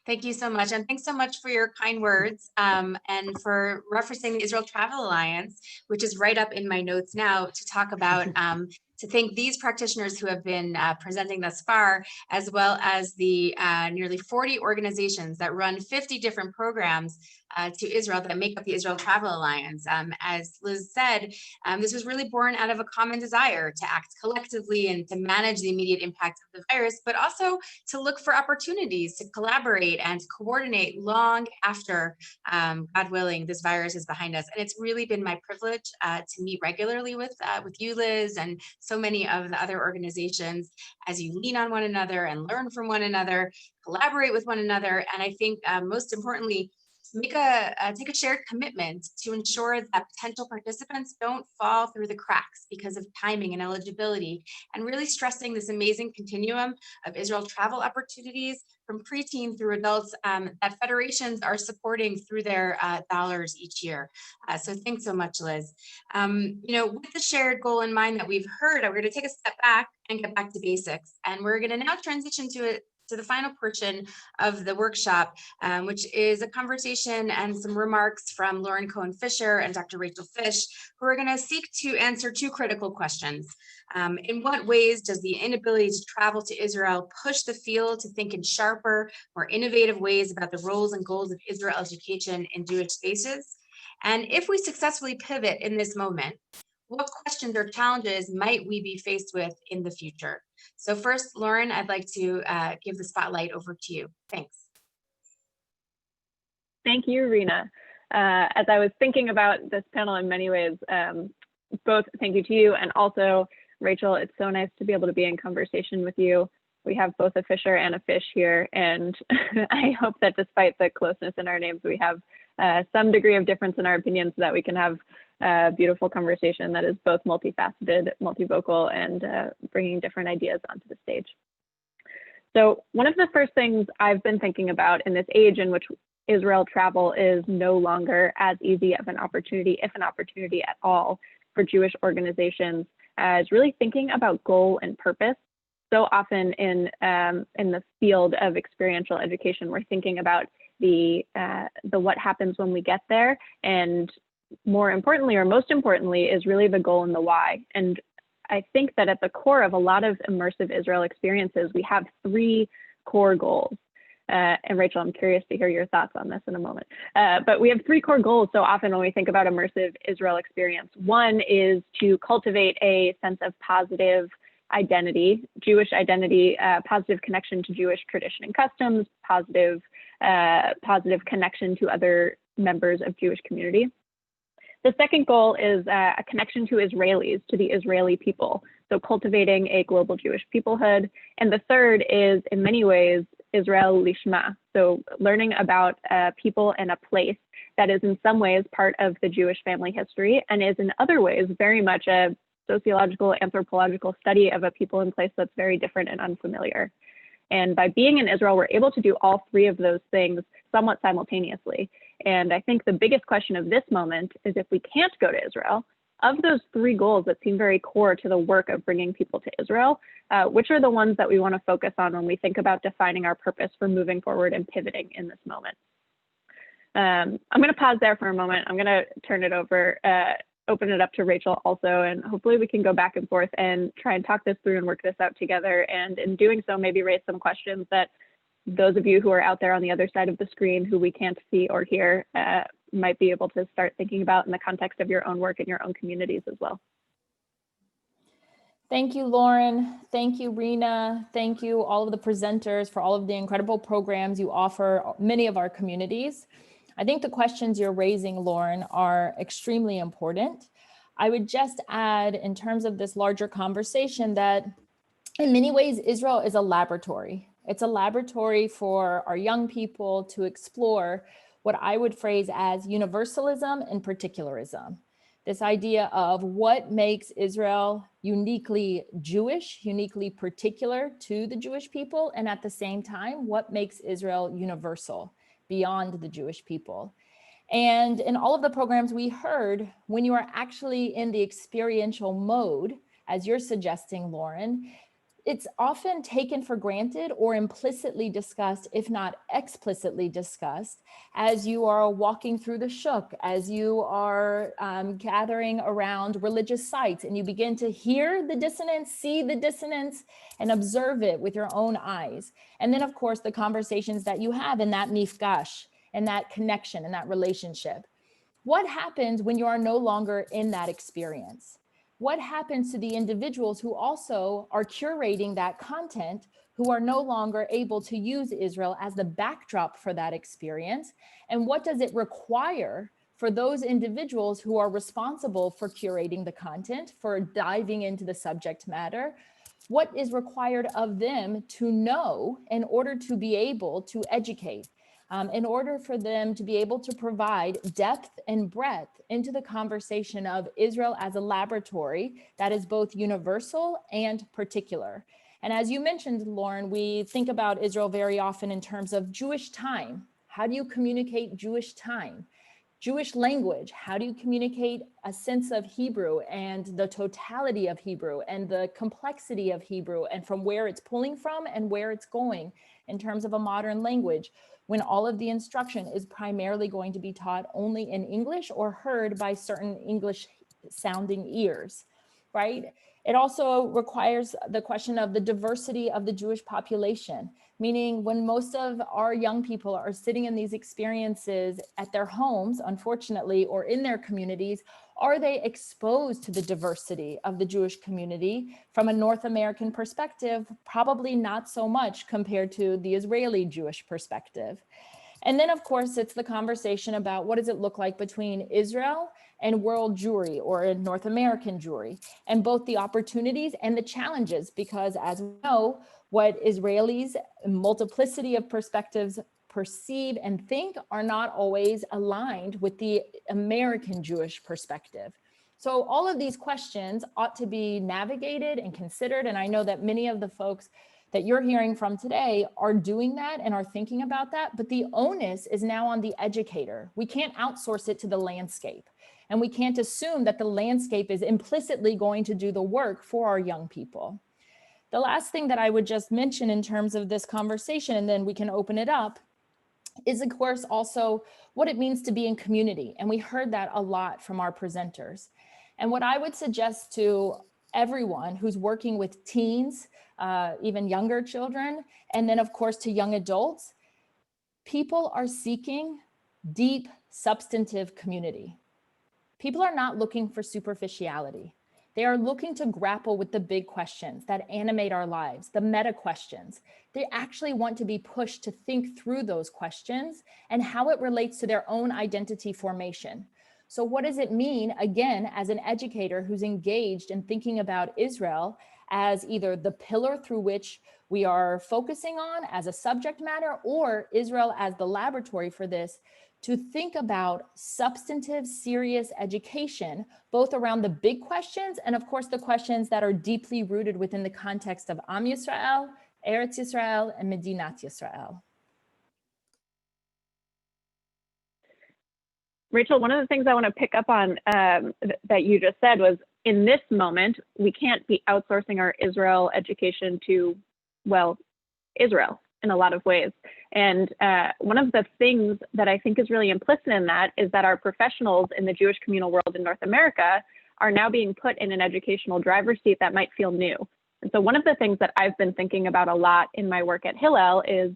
Speaker 2: thank you so much. And thanks so much for your kind words and for referencing the Israel Travel Alliance, which is right up in my notes now to talk about, to thank these practitioners who have been presenting thus far, as well as the nearly 40 organizations that run 50 different programs to Israel that make up the Israel Travel Alliance. As Liz said, this was really born out of a common desire to act collectively and to manage the immediate impact of the virus, but also to look for opportunities to collaborate and to coordinate long after, God willing, this virus is behind us. And it's really been my privilege to meet regularly with you, Liz, and so many of the other organizations as you lean on one another and learn from one another, collaborate with one another. And I think most importantly, take a shared commitment to ensure that potential participants don't fall through the cracks because of timing and eligibility, and really stressing this amazing continuum of Israel travel opportunities from preteen through adults that federations are supporting through their dollars each year. So thanks so much, Liz. With the shared goal in mind that we've heard, we're going to take a step back and get back to basics. And we're going to now transition to the final portion of the workshop, which is a conversation and some remarks from Lauren Cohen-Fisher and Dr. Rachel Fish, who are going to seek to answer two critical questions. In what ways does the inability to travel to Israel push the field to think in sharper, more innovative ways about the roles and goals of Israel education in Jewish spaces? And if we successfully pivot in this moment, what questions or challenges might we be faced with in the future? So first, Lauren, I'd like to give the spotlight over to you. Thanks.
Speaker 1: Thank you, Rena. As I was thinking about this panel in many ways, both thank you to you and also Rachel, it's so nice to be able to be in conversation with you. We have both a Fisher and a Fish here, and I hope that despite the closeness in our names, we have some degree of difference in our opinions so that we can have a beautiful conversation that is both multifaceted, multivocal, and bringing different ideas onto the stage. So one of the first things I've been thinking about in this age in which Israel travel is no longer as easy of an opportunity, if an opportunity at all, for Jewish organizations, is really thinking about goal and purpose. So often in the field of experiential education, we're thinking about the what happens when we get there, and more importantly, or most importantly, is really the goal and the why. And I think that at the core of a lot of immersive Israel experiences, we have three core goals. And Rachel, I'm curious to hear your thoughts on this in a moment. But we have three core goals so often when we think about immersive Israel experience. One is to cultivate a sense of positive identity, Jewish identity, positive connection to Jewish tradition and customs, positive connection to other members of Jewish community. The second goal is a connection to Israelis, to the Israeli people, so cultivating a global Jewish peoplehood. And the third is, in many ways, Israel Lishma, so learning about people and a place that is in some ways part of the Jewish family history and is in other ways very much a sociological, anthropological study of a people and place that's very different and unfamiliar. And by being in Israel, we're able to do all three of those things somewhat simultaneously. And I think the biggest question of this moment is, if we can't go to Israel, of those three goals that seem very core to the work of bringing people to Israel, which are the ones that we want to focus on when we think about defining our purpose for moving forward and pivoting in this moment? I'm going to pause there for a moment. I'm going to turn it over, open it up to Rachel also, and hopefully we can go back and forth and try and talk this through and work this out together. And in doing so, maybe raise some questions that those of you who are out there on the other side of the screen who we can't see or hear might be able to start thinking about in the context of your own work and your own communities as well.
Speaker 6: Thank you, Lauren. Thank you, Rena. Thank you, all of the presenters, for all of the incredible programs you offer many of our communities. I think the questions you're raising, Lauren, are extremely important. I would just add, in terms of this larger conversation, that in many ways, Israel is a laboratory. It's a laboratory for our young people to explore what I would phrase as universalism and particularism. This idea of what makes Israel uniquely Jewish, uniquely particular to the Jewish people, and at the same time, what makes Israel universal beyond the Jewish people. And in all of the programs we heard, when you are actually in the experiential mode, as you're suggesting, Lauren, it's often taken for granted or implicitly discussed, if not explicitly discussed, as you are walking through the shuk, as you are gathering around religious sites, and you begin to hear the dissonance, see the dissonance, and observe it with your own eyes. And then, of course, the conversations that you have in that mifgash, and that connection and that relationship. What happens when you are no longer in that experience? What happens to the individuals who also are curating that content, who are no longer able to use Israel as the backdrop for that experience? And what does it require for those individuals who are responsible for curating the content, for diving into the subject matter? What is required of them to know in order to be able to educate? in order for them to be able to provide depth and breadth into the conversation of Israel as a laboratory that is both universal and particular. And as you mentioned, Lauren, we think about Israel very often in terms of Jewish time. How do you communicate Jewish time? Jewish language, how do you communicate a sense of Hebrew and the totality of Hebrew and the complexity of Hebrew and from where it's pulling from and where it's going in terms of a modern language, when all of the instruction is primarily going to be taught only in English or heard by certain English sounding ears, right? It also requires the question of the diversity of the Jewish population, meaning when most of our young people are sitting in these experiences at their homes, unfortunately, or in their communities, are they exposed to the diversity of the Jewish community from a North American perspective? Probably not so much compared to the Israeli Jewish perspective. And then, of course, it's the conversation about what does it look like between Israel and world Jewry or North American Jewry, and both the opportunities and the challenges, because as we know, what Israelis, multiplicity of perspectives, perceive and think are not always aligned with the American Jewish perspective. So all of these questions ought to be navigated and considered. And I know that many of the folks that you're hearing from today are doing that and are thinking about that, but the onus is now on the educator. We can't outsource it to the landscape. And we can't assume that the landscape is implicitly going to do the work for our young people. The last thing that I would just mention in terms of this conversation, and then we can open it up, is of course also what it means to be in community. And we heard that a lot from our presenters. And what I would suggest to everyone who's working with teens, even younger children, and then of course to young adults, people are seeking deep, substantive community. People are not looking for superficiality. They are looking to grapple with the big questions that animate our lives, the meta questions. They actually want to be pushed to think through those questions and how it relates to their own identity formation. So what does it mean, again, as an educator who's engaged in thinking about Israel as either the pillar through which we are focusing on as a subject matter, or Israel as the laboratory for this, to think about substantive, serious education, both around the big questions and of course the questions that are deeply rooted within the context of Am Yisrael, Eretz Yisrael, and Medinat Yisrael.
Speaker 1: Rachel, one of the things I want to pick up on that you just said was, in this moment, we can't be outsourcing our Israel education to, well, Israel in a lot of ways. And one of the things that I think is really implicit in that is that our professionals in the Jewish communal world in North America are now being put in an educational driver's seat that might feel new. And so one of the things that I've been thinking about a lot in my work at Hillel is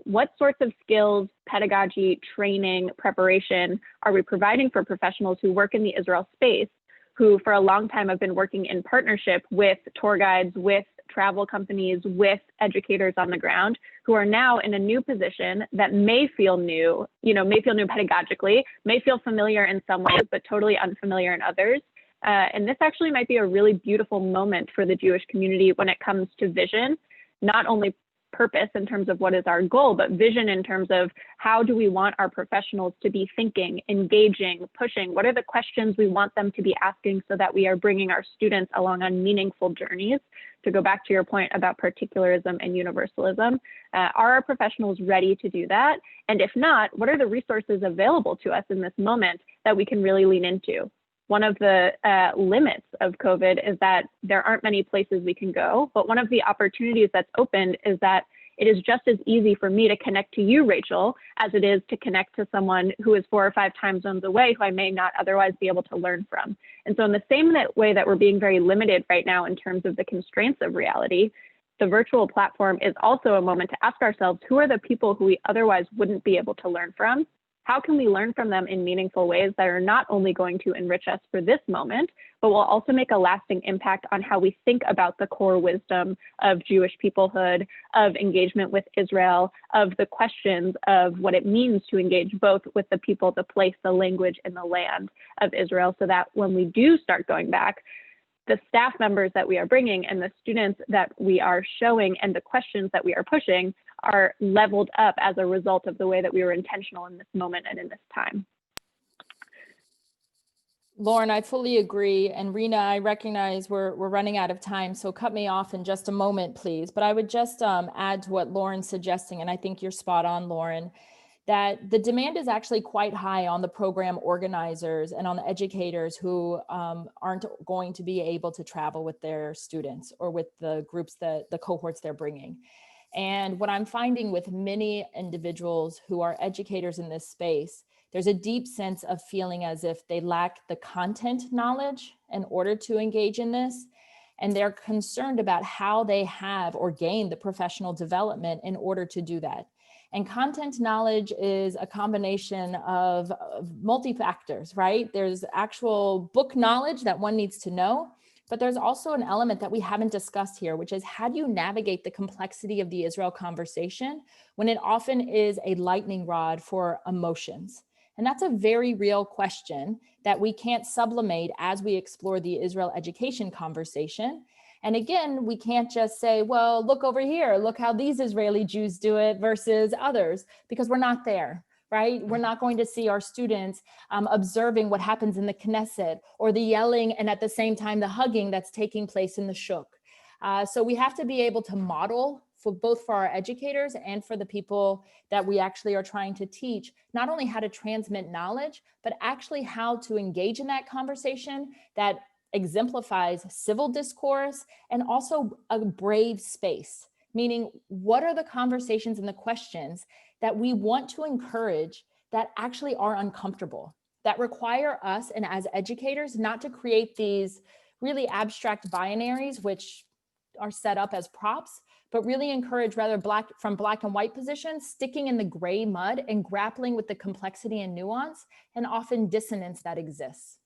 Speaker 1: what sorts of skills, pedagogy, training, preparation are we providing for professionals who work in the Israel space, who for a long time have been working in partnership with tour guides, with travel companies, with educators on the ground, who are now in a new position that may feel new, may feel new pedagogically, may feel familiar in some ways, but totally unfamiliar in others. And this actually might be a really beautiful moment for the Jewish community when it comes to vision, not only purpose in terms of what is our goal, but vision in terms of how do we want our professionals to be thinking, engaging, pushing? What are the questions we want them to be asking so that we are bringing our students along on meaningful journeys? To go back to your point about particularism and universalism, are our professionals ready to do that? And if not, what are the resources available to us in this moment that we can really lean into? One of the limits of COVID is that there aren't many places we can go, but one of the opportunities that's opened is that it is just as easy for me to connect to you, Rachel, as it is to connect to someone who is 4 or 5 time zones away who I may not otherwise be able to learn from. And so in the same way that we're being very limited right now in terms of the constraints of reality, the virtual platform is also a moment to ask ourselves, who are the people who we otherwise wouldn't be able to learn from? How can we learn from them in meaningful ways that are not only going to enrich us for this moment, but will also make a lasting impact on how we think about the core wisdom of Jewish peoplehood, of engagement with Israel, of the questions of what it means to engage both with the people, the place, the language, and the land of Israel, so that when we do start going back, the staff members that we are bringing and the students that we are showing and the questions that we are pushing are leveled up as a result of the way that we were intentional in this moment and in this time.
Speaker 6: Lauren, I fully agree. And Rena, I recognize we're running out of time, so cut me off in just a moment, please. But I would just add to what Lauren's suggesting, and I think you're spot on, Lauren, that the demand is actually quite high on the program organizers and on the educators who aren't going to be able to travel with their students or with the groups, the cohorts they're bringing. And what I'm finding with many individuals who are educators in this space, there's a deep sense of feeling as if they lack the content knowledge in order to engage in this. And they're concerned about how they have or gain the professional development in order to do that. And content knowledge is a combination of multi-factors, right? There's actual book knowledge that one needs to know, but there's also an element that we haven't discussed here, which is how do you navigate the complexity of the Israel conversation when it often is a lightning rod for emotions? And that's a very real question that we can't sublimate as we explore the Israel education conversation. And again, we can't just say, well, look over here, look how these Israeli Jews do it versus others, because we're not there, right? We're not going to see our students observing what happens in the Knesset or the yelling and at the same time the hugging that's taking place in the shuk. So we have to be able to model for both for our educators and for the people that we actually are trying to teach, not only how to transmit knowledge, but actually how to engage in that conversation that exemplifies civil discourse and also a brave space, meaning what are the conversations and the questions that we want to encourage that actually are uncomfortable, that require us and as educators not to create these really abstract binaries, which are set up as props, but really encourage rather from black and white positions, sticking in the gray mud and grappling with the complexity and nuance and often dissonance that exists.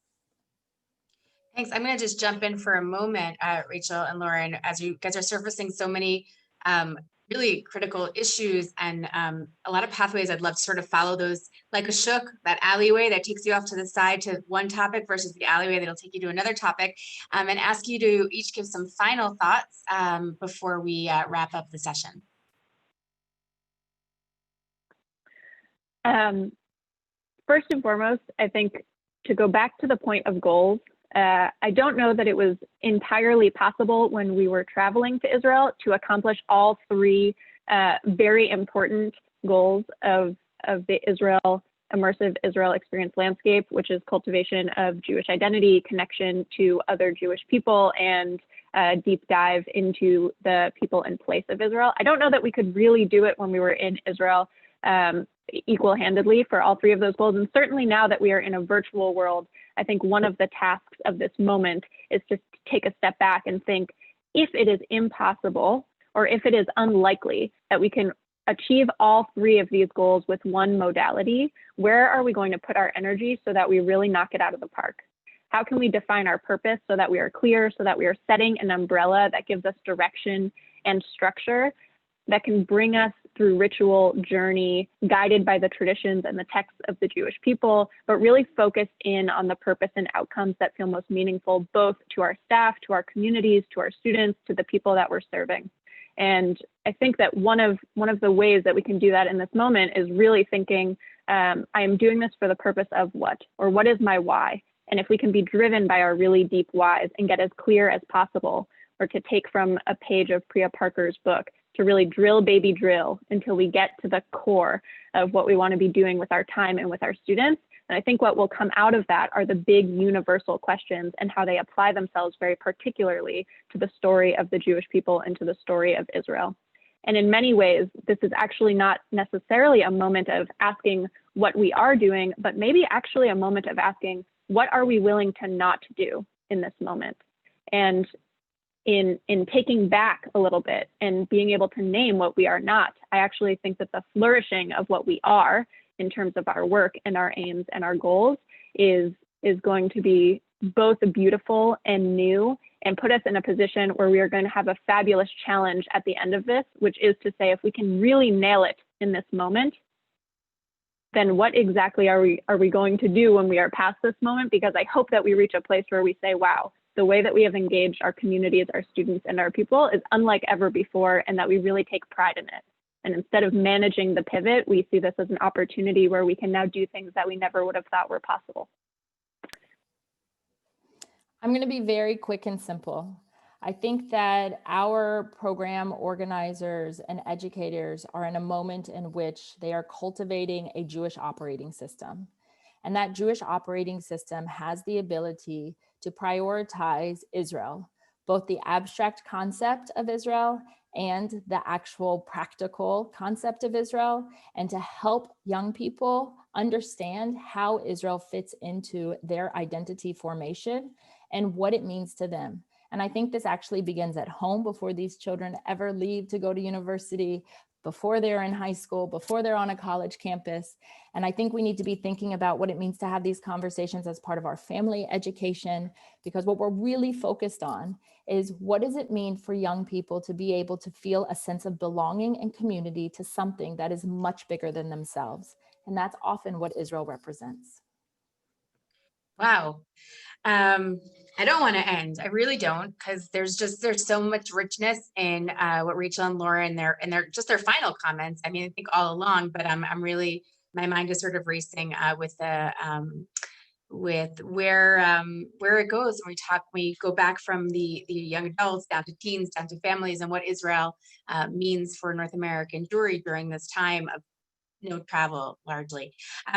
Speaker 2: Thanks. I'm going to just jump in for a moment, Rachel and Lauren, as you guys are surfacing so many really critical issues and a lot of pathways. I'd love to sort of follow those like a shuk, that alleyway that takes you off to the side to one topic versus the alleyway that'll take you to another topic, and ask you to each give some final thoughts before we wrap up the session.
Speaker 1: First and foremost, I think to go back to the point of goals, I don't know that it was entirely possible when we were traveling to Israel to accomplish all three very important goals of the immersive Israel experience landscape, which is cultivation of Jewish identity, connection to other Jewish people, and deep dive into the people and place of Israel. I don't know that we could really do it when we were in Israel equal-handedly for all three of those goals. And certainly now that we are in a virtual world, I think one of the tasks of this moment is to take a step back and think, if it is impossible or if it is unlikely that we can achieve all three of these goals with one modality, where are we going to put our energy so that we really knock it out of the park? How can we define our purpose so that we are clear, so that we are setting an umbrella that gives us direction and structure that can bring us through ritual journey guided by the traditions and the texts of the Jewish people, but really focused in on the purpose and outcomes that feel most meaningful, both to our staff, to our communities, to our students, to the people that we're serving. And I think that one of the ways that we can do that in this moment is really thinking, I am doing this for the purpose of what, or what is my why? And if we can be driven by our really deep whys and get as clear as possible, or to take from a page of Priya Parker's book, to really drill, baby, drill until we get to the core of what we want to be doing with our time and with our students. And I think what will come out of that are the big universal questions and how they apply themselves very particularly to the story of the Jewish people and to the story of Israel. And in many ways, this is actually not necessarily a moment of asking what we are doing, but maybe actually a moment of asking, what are we willing to not do in this moment? And in taking back a little bit and being able to name what we are not, I actually think that the flourishing of what we are in terms of our work and our aims and our goals is going to be both beautiful and new, and put us in a position where we are going to have a fabulous challenge at the end of this, which is to say, if we can really nail it in this moment, then what exactly are we going to do when we are past this moment? Because I hope that we reach a place where we say, wow, the way that we have engaged our communities, our students, and our people is unlike ever before, and that we really take pride in it. And instead of managing the pivot, we see this as an opportunity where we can now do things that we never would have thought were possible.
Speaker 6: I'm going to be very quick and simple. I think that our program organizers and educators are in a moment in which they are cultivating a Jewish operating system. And that Jewish operating system has the ability to prioritize Israel, both the abstract concept of Israel and the actual practical concept of Israel, and to help young people understand how Israel fits into their identity formation and what it means to them. And I think this actually begins at home before these children ever leave to go to university, before they're in high school, before they're on a college campus. And I think we need to be thinking about what it means to have these conversations as part of our family education, because what we're really focused on is what does it mean for young people to be able to feel a sense of belonging and community to something that is much bigger than themselves. And that's often what Israel represents.
Speaker 2: Wow. I don't want to end. I really don't, because there's so much richness in what Rachel and Laura and their their final comments. I mean, I think all along, but I'm really, my mind is sort of racing with where it goes when we go back from the young adults down to teens, down to families, and what Israel means for North American Jewry during this time of no travel largely.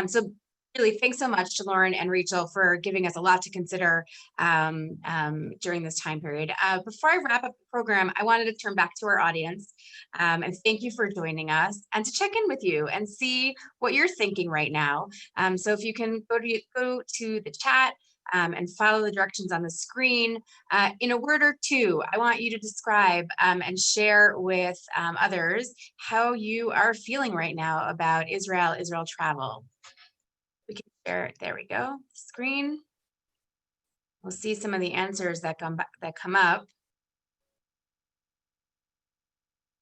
Speaker 2: So really, thanks so much to Lauren and Rachel for giving us a lot to consider during this time period. Before I wrap up the program, I wanted to turn back to our audience and thank you for joining us, and to check in with you and see what you're thinking right now. So if you can go to the chat and follow the directions on the screen. In a word or two, I want you to describe and share with others how you are feeling right now about Israel travel. We can share it. There we go. Screen. We'll see some of the answers that come up.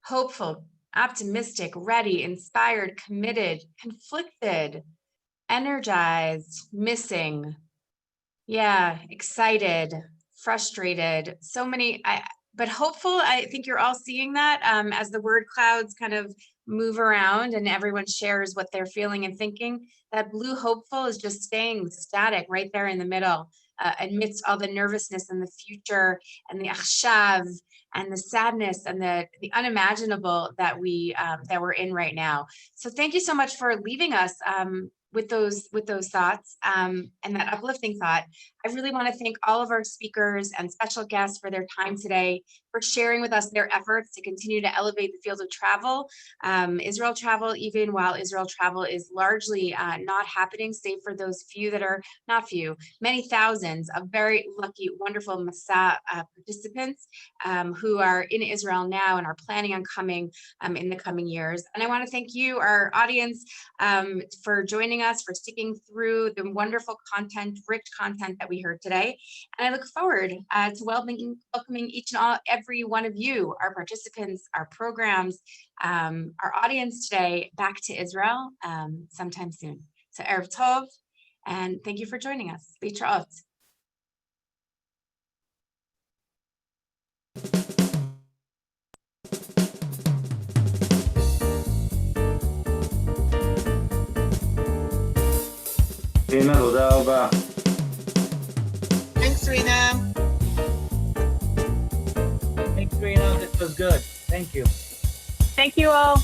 Speaker 2: Hopeful, optimistic, ready, inspired, committed, conflicted, energized, missing. Yeah, excited, frustrated. So many, but hopeful. I think you're all seeing that as the word clouds kind of move around and everyone shares what they're feeling and thinking. That blue hopeful is just staying static right there in the middle, amidst all the nervousness and the future and the achshav and the sadness and the unimaginable that we're in right now. So thank you so much for leaving us with those thoughts and that uplifting thought. I really want to thank all of our speakers and special guests for their time today, for sharing with us their efforts to continue to elevate the field of travel, Israel travel, even while Israel travel is largely not happening, save for those few that are not few, many thousands of very lucky, wonderful Masa participants who are in Israel now and are planning on coming in the coming years. And I want to thank you, our audience, for joining us, for sticking through the wonderful content, rich content that we heard today. And I look forward to welcoming each and every one of you, our participants, our programs, our audience today back to Israel sometime soon. So Erev Tov, and thank you for joining us. Litraot.
Speaker 13: רינה, תודה רבה.
Speaker 18: Thanks, Rina.
Speaker 4: Thanks, Rina. This was good. Thank you.
Speaker 1: Thank you all.